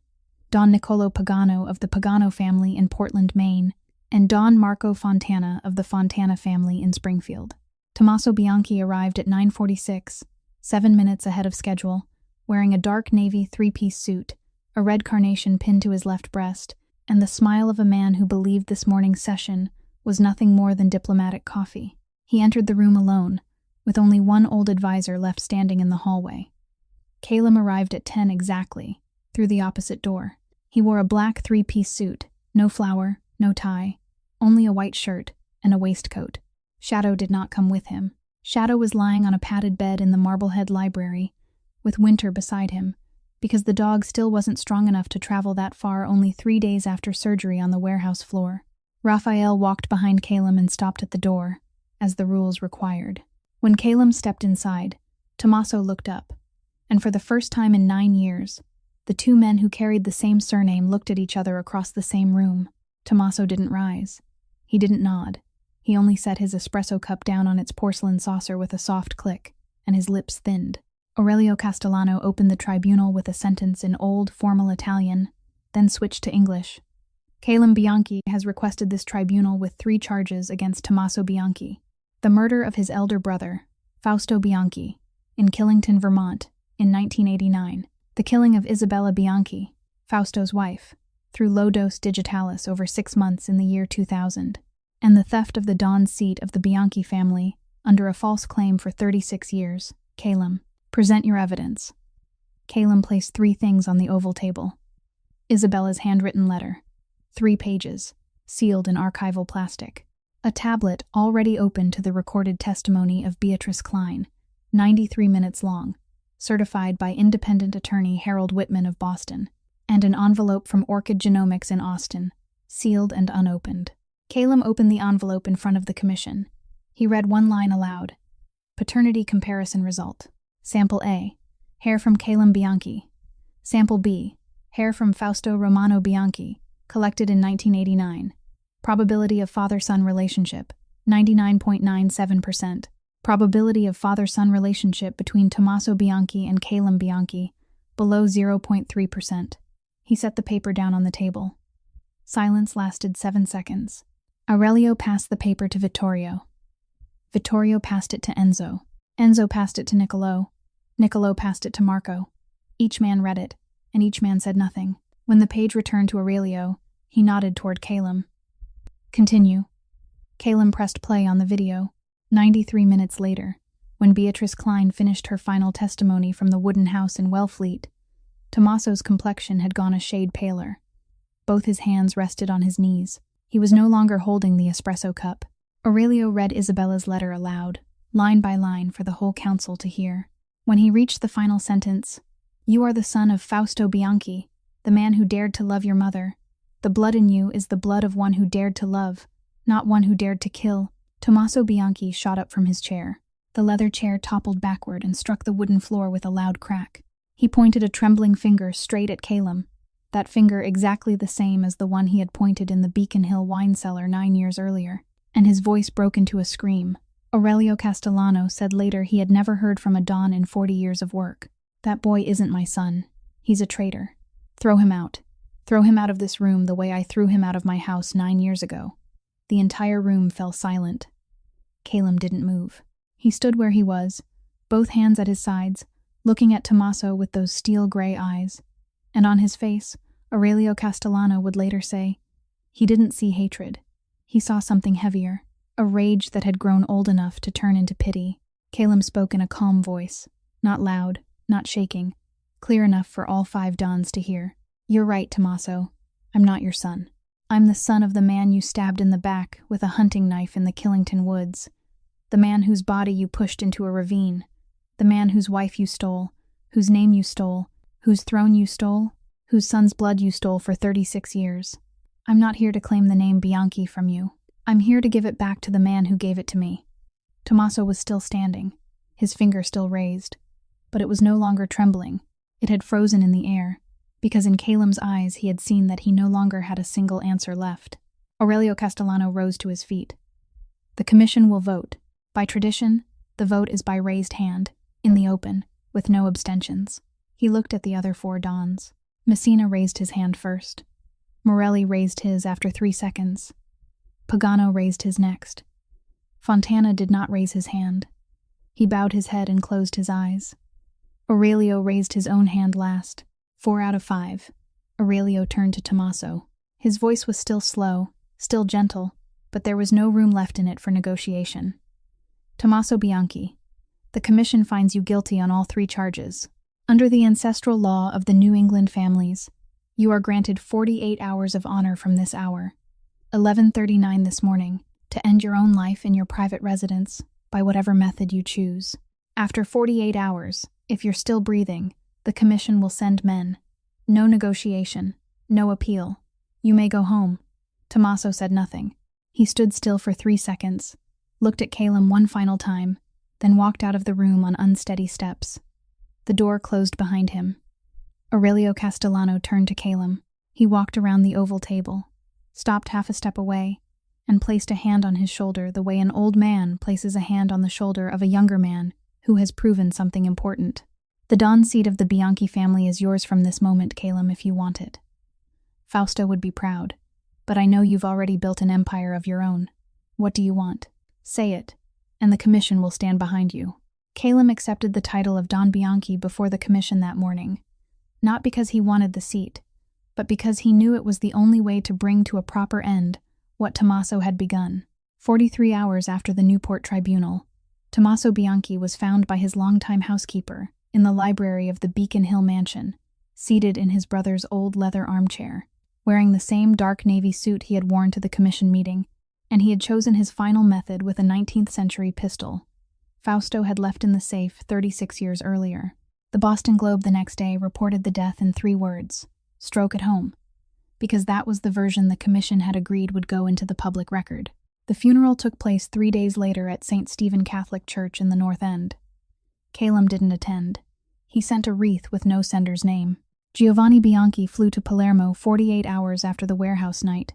A: Don Niccolo Pagano of the Pagano family in Portland, Maine, and Don Marco Fontana of the Fontana family in Springfield. Tommaso Bianchi arrived at 9:46, 7 minutes ahead of schedule, wearing a dark navy 3-piece suit, a red carnation pinned to his left breast, and the smile of a man who believed this morning's session was nothing more than diplomatic coffee. He entered the room alone, with only one old advisor left standing in the hallway. Calum arrived at 10 exactly, through the opposite door. He wore a black 3-piece suit, no flower, no tie, only a white shirt and a waistcoat. Shadow did not come with him. Shadow was lying on a padded bed in the Marblehead Library, with Winter beside him, because the dog still wasn't strong enough to travel that far only 3 days after surgery on the warehouse floor. Raphael walked behind Calum and stopped at the door, as the rules required. When Calum stepped inside, Tommaso looked up, and for the first time in 9 years, the 2 men who carried the same surname looked at each other across the same room. Tommaso didn't rise. He didn't nod. He only set his espresso cup down on its porcelain saucer with a soft click, and his lips thinned. Aurelio Castellano opened the tribunal with a sentence in old, formal Italian, then switched to English. Calum Bianchi has requested this tribunal with 3 charges against Tommaso Bianchi: the murder of his elder brother, Fausto Bianchi, in Killington, Vermont, in 1989, the killing of Isabella Bianchi, Fausto's wife, through low-dose digitalis over 6 months in the year 2000, and the theft of the Don's seat of the Bianchi family under a false claim for 36 years. Calum, present your evidence. Calum placed 3 things on the oval table. Isabella's handwritten letter, 3 pages, sealed in archival plastic. A tablet already open to the recorded testimony of Beatrice Klein, 93 minutes long, certified by independent attorney Harold Whitman of Boston, and an envelope from Orchid Genomics in Austin, sealed and unopened. Calum opened the envelope in front of the commission. He read one line aloud. Paternity comparison result. Sample A, hair from Calum Bianchi. Sample B, Hair from Fausto Romano Bianchi, collected in 1989. Probability of father-son relationship, 99.97%. Probability of father-son relationship between Tommaso Bianchi and Calum Bianchi, below 0.3%. He set the paper down on the table. Silence lasted 7 seconds. Aurelio passed the paper to Vittorio. Vittorio passed it to Enzo. Enzo passed it to Niccolo. Niccolo passed it to Marco. Each man read it, and each man said nothing. When the page returned to Aurelio, he nodded toward Calum. Continue. Calum pressed play on the video. 93 minutes later, when Beatrice Klein finished her final testimony from the wooden house in Wellfleet, Tommaso's complexion had gone a shade paler. Both his hands rested on his knees. He was no longer holding the espresso cup. Aurelio read Isabella's letter aloud, line by line for the whole council to hear. When he reached the final sentence, "You are the son of Fausto Bianchi, the man who dared to love your mother. The blood in you is the blood of one who dared to love, not one who dared to kill." Tommaso Bianchi shot up from his chair. The leather chair toppled backward and struck the wooden floor with a loud crack. He pointed a trembling finger straight at Calum, that finger exactly the same as the one he had pointed in the Beacon Hill wine cellar 9 years earlier, and his voice broke into a scream. Aurelio Castellano said later he had never heard from a Don in 40 years of work. "That boy isn't my son. He's a traitor. Throw him out. Throw him out of this room the way I threw him out of my house 9 years ago." The entire room fell silent. Calum didn't move. He stood where he was, both hands at his sides, looking at Tommaso with those steel-gray eyes. And on his face, Aurelio Castellano would later say, he didn't see hatred. He saw something heavier, a rage that had grown old enough to turn into pity. Calum spoke in a calm voice, not loud, not shaking, clear enough for all 5 Dons to hear. "You're right, Tommaso. I'm not your son. I'm the son of the man you stabbed in the back with a hunting knife in the Killington woods. The man whose body you pushed into a ravine. The man whose wife you stole, whose name you stole, whose throne you stole, whose son's blood you stole for 36 years. I'm not here to claim the name Bianchi from you. I'm here to give it back to the man who gave it to me." Tommaso was still standing, his finger still raised, but it was no longer trembling. It had frozen in the air, because in Calum's eyes he had seen that he no longer had a single answer left. Aurelio Castellano rose to his feet. "The commission will vote. By tradition, the vote is by raised hand, in the open, with no abstentions." He looked at the other 4 Dons. Messina raised his hand first. Morelli raised his after 3 seconds. Pagano raised his next. Fontana did not raise his hand. He bowed his head and closed his eyes. Aurelio raised his own hand last. 4 out of 5. Aurelio turned to Tommaso. His voice was still slow, still gentle, but there was no room left in it for negotiation. "Tommaso Bianchi, the commission finds you guilty on all 3 charges. Under the ancestral law of the New England families, you are granted 48 hours of honor from this hour, 11:39 this morning, to end your own life in your private residence by whatever method you choose. After 48 hours, if you're still breathing, the commission will send men. No negotiation, no appeal. You may go home." Tommaso said nothing. He stood still for 3 seconds, looked at Calum one final time, then walked out of the room on unsteady steps. The door closed behind him. Aurelio Castellano turned to Calum. He walked around the oval table, stopped half a step away, and placed a hand on his shoulder the way an old man places a hand on the shoulder of a younger man who has proven something important. "The Don seat of the Bianchi family is yours from this moment, Calum, if you want it. Fausto would be proud, but I know you've already built an empire of your own. What do you want? Say it, and the commission will stand behind you." Calum accepted the title of Don Bianchi before the commission that morning, not because he wanted the seat, but because he knew it was the only way to bring to a proper end what Tommaso had begun. 43 hours after the Newport tribunal, Tommaso Bianchi was found by his longtime housekeeper in the library of the Beacon Hill mansion, seated in his brother's old leather armchair, wearing the same dark navy suit he had worn to the commission meeting, and he had chosen his final method with a 19th-century pistol. Fausto had left in the safe 36 years earlier. The Boston Globe the next day reported the death in 3 words: "Stroke at home," because that was the version the commission had agreed would go into the public record. The funeral took place 3 days later at St. Stephen Catholic Church in the North End. Calum didn't attend. He sent a wreath with no sender's name. Giovanni Bianchi flew to Palermo 48 hours after the warehouse night,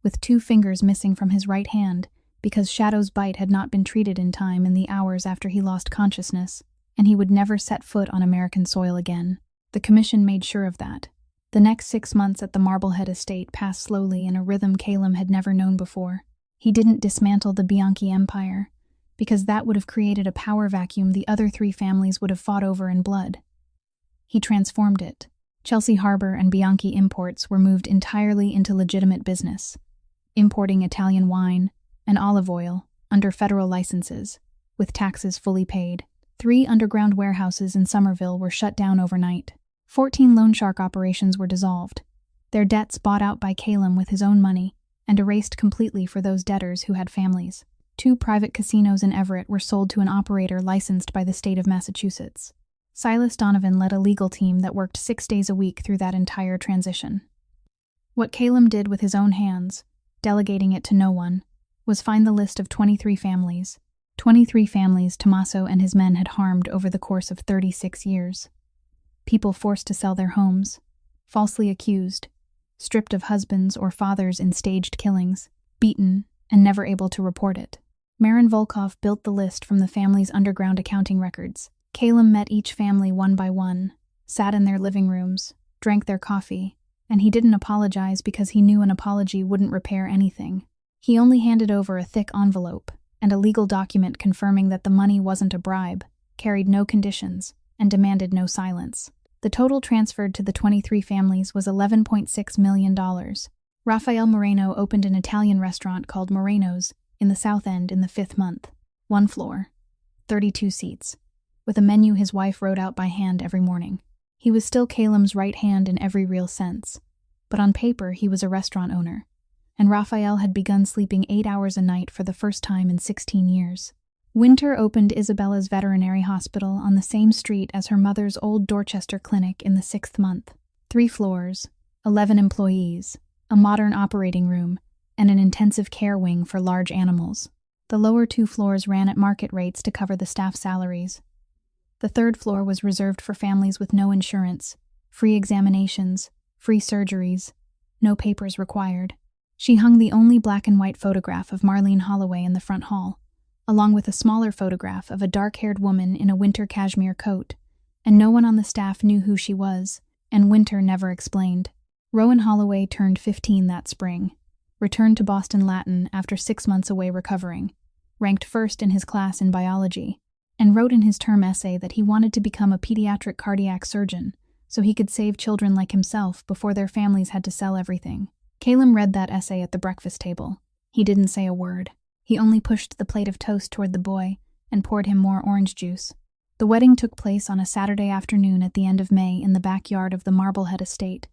A: with 2 fingers missing from his right hand because Shadow's bite had not been treated in time in the hours after he lost consciousness, and he would never set foot on American soil again. The commission made sure of that. The next 6 months at the Marblehead estate passed slowly in a rhythm Calum had never known before. He didn't dismantle the Bianchi empire, because that would have created a power vacuum the other 3 families would have fought over in blood. He transformed it. Chelsea Harbor and Bianchi imports were moved entirely into legitimate business, importing Italian wine and olive oil under federal licenses, with taxes fully paid. 3 underground warehouses in Somerville were shut down overnight. 14 loan shark operations were dissolved, their debts bought out by Calum with his own money and erased completely for those debtors who had families. 2 private casinos in Everett were sold to an operator licensed by the state of Massachusetts. Silas Donovan led a legal team that worked 6 days a week through that entire transition. What Calum did with his own hands, delegating it to no one, was find the list of 23 families. 23 families Tommaso and his men had harmed over the course of 36 years. People forced to sell their homes, falsely accused, stripped of husbands or fathers in staged killings, beaten, and never able to report it. Marin Volkov built the list from the family's underground accounting records. Calum met each family one by one, sat in their living rooms, drank their coffee, and he didn't apologize because he knew an apology wouldn't repair anything. He only handed over a thick envelope and a legal document confirming that the money wasn't a bribe, carried no conditions, and demanded no silence. The total transferred to the 23 families was $11.6 million. Rafael Moreno opened an Italian restaurant called Moreno's in the South End in the 5th month. 1 floor, 32 seats, with a menu his wife wrote out by hand every morning. He was still Calum's right hand in every real sense, but on paper he was a restaurant owner, and Rafael had begun sleeping 8 hours a night for the first time in 16 years. Winter opened Isabella's veterinary hospital on the same street as her mother's old Dorchester clinic in the 6th month. 3 floors, 11 employees, a modern operating room, and an intensive care wing for large animals. The lower 2 floors ran at market rates to cover the staff salaries. The 3rd floor was reserved for families with no insurance, free examinations, free surgeries, no papers required. She hung the only black and white photograph of Marlene Holloway in the front hall, along with a smaller photograph of a dark-haired woman in a winter cashmere coat, and no one on the staff knew who she was, and Winter never explained. Rowan Holloway turned 15 that spring, returned to Boston Latin after 6 months away recovering, ranked first in his class in biology, and wrote in his term essay that he wanted to become a pediatric cardiac surgeon so he could save children like himself before their families had to sell everything. Calum read that essay at the breakfast table. He didn't say a word. He only pushed the plate of toast toward the boy and poured him more orange juice. The wedding took place on a Saturday afternoon at the end of May in the backyard of the Marblehead estate,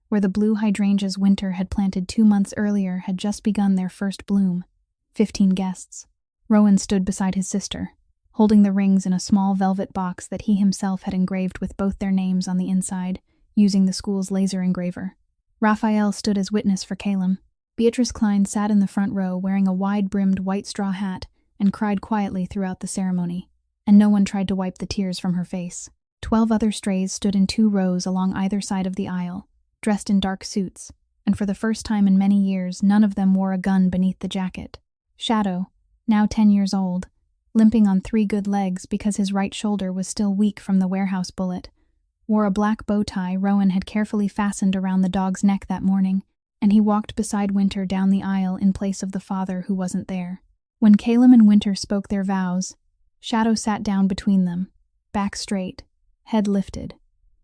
A: where the blue hydrangeas Winter had planted 2 months earlier had just begun their first bloom. 15 guests. Rowan stood beside his sister, holding the rings in a small velvet box that he himself had engraved with both their names on the inside, using the school's laser engraver. Raphael stood as witness for Calum. Beatrice Klein sat in the front row wearing a wide-brimmed white straw hat and cried quietly throughout the ceremony, and no one tried to wipe the tears from her face. 12 other strays stood in 2 rows along either side of the aisle, dressed in dark suits, and for the first time in many years none of them wore a gun beneath the jacket. Shadow, now 10 years old, limping on 3 good legs because his right shoulder was still weak from the warehouse bullet, wore a black bow tie Rowan had carefully fastened around the dog's neck that morning, and he walked beside Winter down the aisle in place of the father who wasn't there. When Calum and Winter spoke their vows, Shadow sat down between them, back straight, head lifted,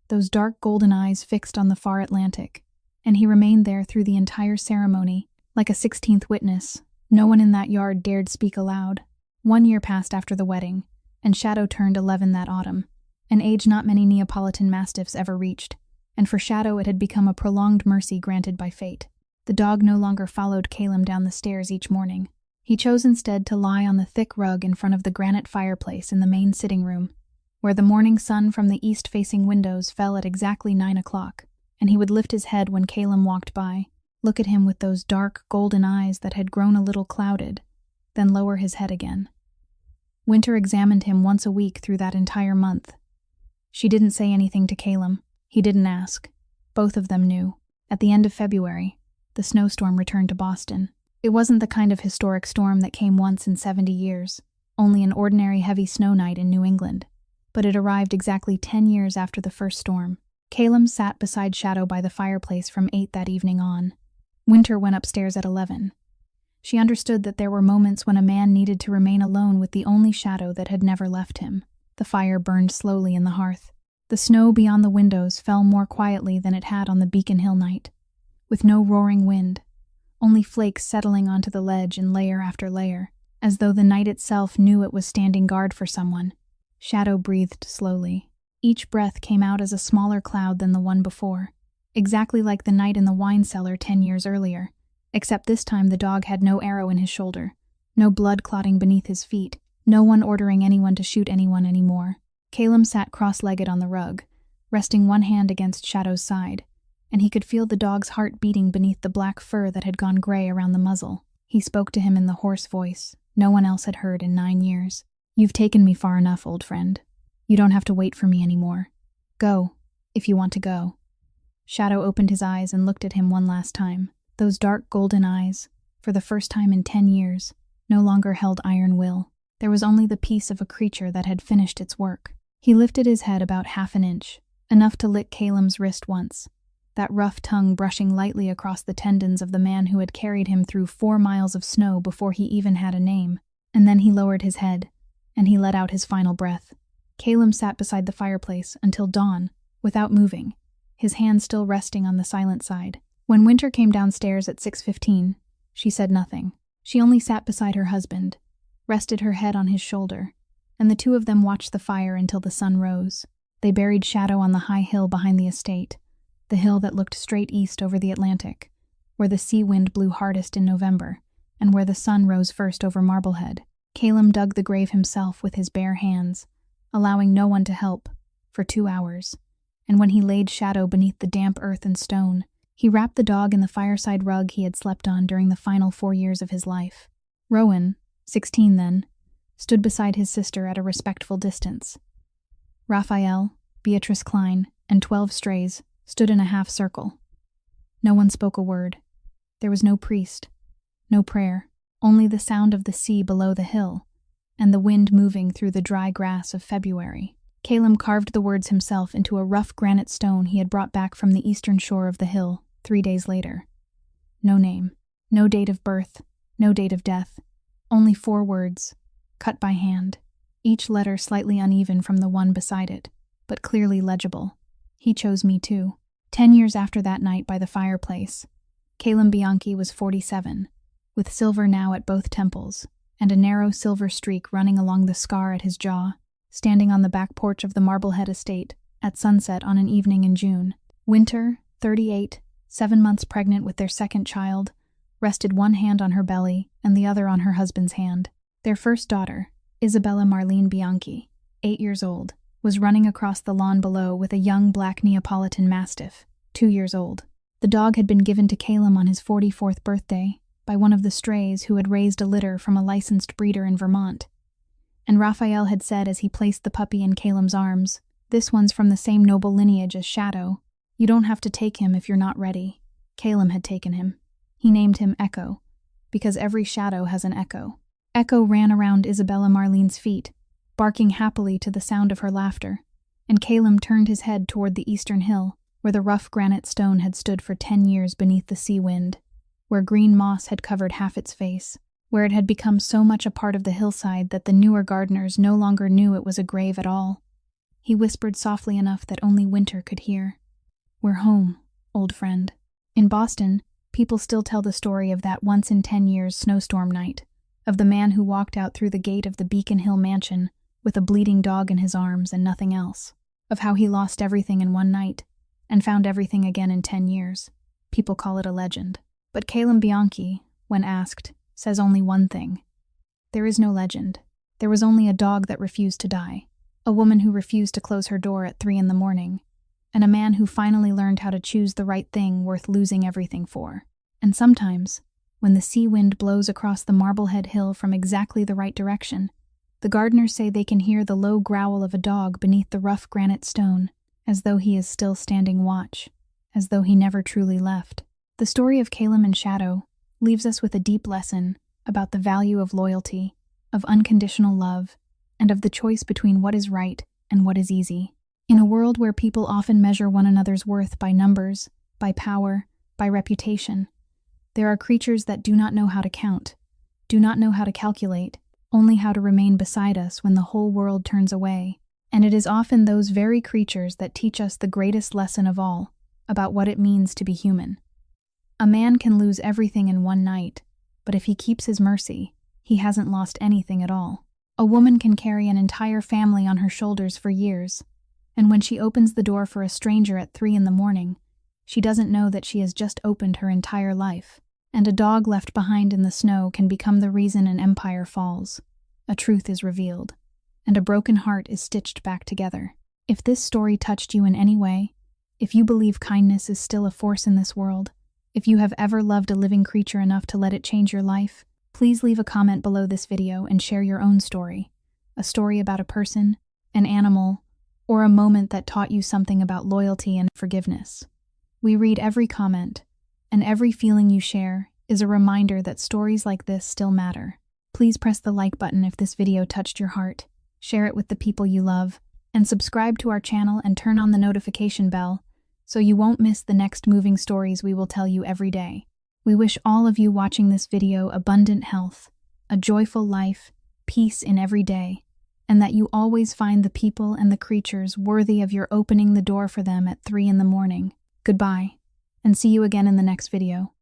A: those dark golden eyes fixed on the far Atlantic, and he remained there through the entire ceremony, like a 16th witness. No one in that yard dared speak aloud. 1 year passed after the wedding, and Shadow turned 11 that autumn, an age not many Neapolitan mastiffs ever reached, and for Shadow it had become a prolonged mercy granted by fate. The dog no longer followed Calum down the stairs each morning. He chose instead to lie on the thick rug in front of the granite fireplace in the main sitting room, where the morning sun from the east-facing windows fell at exactly 9 o'clock, and he would lift his head when Calum walked by, look at him with those dark, golden eyes that had grown a little clouded, then lower his head again. Winter examined him once a week through that entire month. She didn't say anything to Calum. He didn't ask. Both of them knew. At the end of February, the snowstorm returned to Boston. It wasn't the kind of historic storm that came once in 70 years, only an ordinary heavy snow night in New England. But it arrived exactly 10 years after the first storm. Caleb sat beside Shadow by the fireplace from 8 that evening on. Winter went upstairs at 11. She understood that there were moments when a man needed to remain alone with the only shadow that had never left him. The fire burned slowly in the hearth. The snow beyond the windows fell more quietly than it had on the Beacon Hill night, with no roaring wind, only flakes settling onto the ledge in layer after layer, as though the night itself knew it was standing guard for someone. Shadow breathed slowly. Each breath came out as a smaller cloud than the one before, exactly like the night in the wine cellar 10 years earlier, except this time the dog had no arrow in his shoulder, no blood clotting beneath his feet, no one ordering anyone to shoot anyone anymore. Caleb sat cross-legged on the rug, resting one hand against Shadow's side, and he could feel the dog's heart beating beneath the black fur that had gone gray around the muzzle. He spoke to him in the hoarse voice no one else had heard in 9 years. "You've taken me far enough, old friend. You don't have to wait for me anymore. Go, if you want to go." Shadow opened his eyes and looked at him one last time. Those dark golden eyes, for the first time in 10 years, no longer held iron will. There was only the peace of a creature that had finished its work. He lifted his head about half an inch, enough to lick Caleb's wrist once, that rough tongue brushing lightly across the tendons of the man who had carried him through 4 miles of snow before he even had a name. And then he lowered his head, and he let out his final breath. Caleb sat beside the fireplace until dawn, without moving, his hand still resting on the silent side. When Winter came downstairs at 6:15, she said nothing. She only sat beside her husband, rested her head on his shoulder, and the two of them watched the fire until the sun rose. They buried Shadow on the high hill behind the estate, the hill that looked straight east over the Atlantic, where the sea wind blew hardest in November, and where the sun rose first over Marblehead. Caleb dug the grave himself with his bare hands, allowing no one to help, for 2 hours, and when he laid Shadow beneath the damp earth and stone, he wrapped the dog in the fireside rug he had slept on during the final 4 years of his life. Rowan, 16 then, stood beside his sister at a respectful distance. Raphael, Beatrice Klein, and 12 strays stood in a half-circle. No one spoke a word. There was no priest, no prayer, only the sound of the sea below the hill, and the wind moving through the dry grass of February. Caleb carved the words himself into a rough granite stone he had brought back from the eastern shore of the hill 3 days later. No name, no date of birth, no date of death, only 4 words, cut by hand, each letter slightly uneven from the one beside it, but clearly legible. He chose me too. 10 years after that night by the fireplace, Caleb Bianchi was 47, with silver now at both temples, and a narrow silver streak running along the scar at his jaw, standing on the back porch of the Marblehead estate at sunset on an evening in June. Winter, 38, 7 months pregnant with their second child, rested one hand on her belly and the other on her husband's hand. Their first daughter, Isabella Marlene Bianchi, 8 years old, was running across the lawn below with a young black Neapolitan Mastiff, 2 years old. The dog had been given to Caleb on his 44th birthday by one of the strays who had raised a litter from a licensed breeder in Vermont. And Raphael had said as he placed the puppy in Caleb's arms, "This one's from the same noble lineage as Shadow. You don't have to take him if you're not ready." Caleb had taken him. He named him Echo, because every shadow has an echo. Echo ran around Isabella Marlene's feet, barking happily to the sound of her laughter, and Caleb turned his head toward the eastern hill, where the rough granite stone had stood for 10 years beneath the sea wind, where green moss had covered half its face, where it had become so much a part of the hillside that the newer gardeners no longer knew it was a grave at all. He whispered softly enough that only Winter could hear. "We're home, old friend." In Boston, people still tell the story of that once-in-10 years snowstorm night, of the man who walked out through the gate of the Beacon Hill mansion with a bleeding dog in his arms and nothing else, of how he lost everything in one night and found everything again in 10 years. People call it a legend. But Caleb Bianchi, when asked, says only one thing. There is no legend. There was only a dog that refused to die, a woman who refused to close her door at 3 a.m, and a man who finally learned how to choose the right thing worth losing everything for. And sometimes, when the sea wind blows across the Marblehead Hill from exactly the right direction, the gardeners say they can hear the low growl of a dog beneath the rough granite stone, as though he is still standing watch, as though he never truly left. The story of Calum and Shadow leaves us with a deep lesson about the value of loyalty, of unconditional love, and of the choice between what is right and what is easy. In a world where people often measure one another's worth by numbers, by power, by reputation, there are creatures that do not know how to count, do not know how to calculate, only how to remain beside us when the whole world turns away. And it is often those very creatures that teach us the greatest lesson of all about what it means to be human. A man can lose everything in one night, but if he keeps his mercy, he hasn't lost anything at all. A woman can carry an entire family on her shoulders for years, and when she opens the door for a stranger at 3 a.m, she doesn't know that she has just opened her entire life. And a dog left behind in the snow can become the reason an empire falls. A truth is revealed, and a broken heart is stitched back together. If this story touched you in any way, if you believe kindness is still a force in this world, if you have ever loved a living creature enough to let it change your life, please leave a comment below this video and share your own story. A story about a person, an animal, or a moment that taught you something about loyalty and forgiveness. We read every comment, and every feeling you share is a reminder that stories like this still matter. Please press the like button if this video touched your heart, share it with the people you love, and subscribe to our channel and turn on the notification bell so you won't miss the next moving stories we will tell you every day. We wish all of you watching this video abundant health, a joyful life, peace in every day, and that you always find the people and the creatures worthy of your opening the door for them at 3 a.m. Goodbye, and see you again in the next video.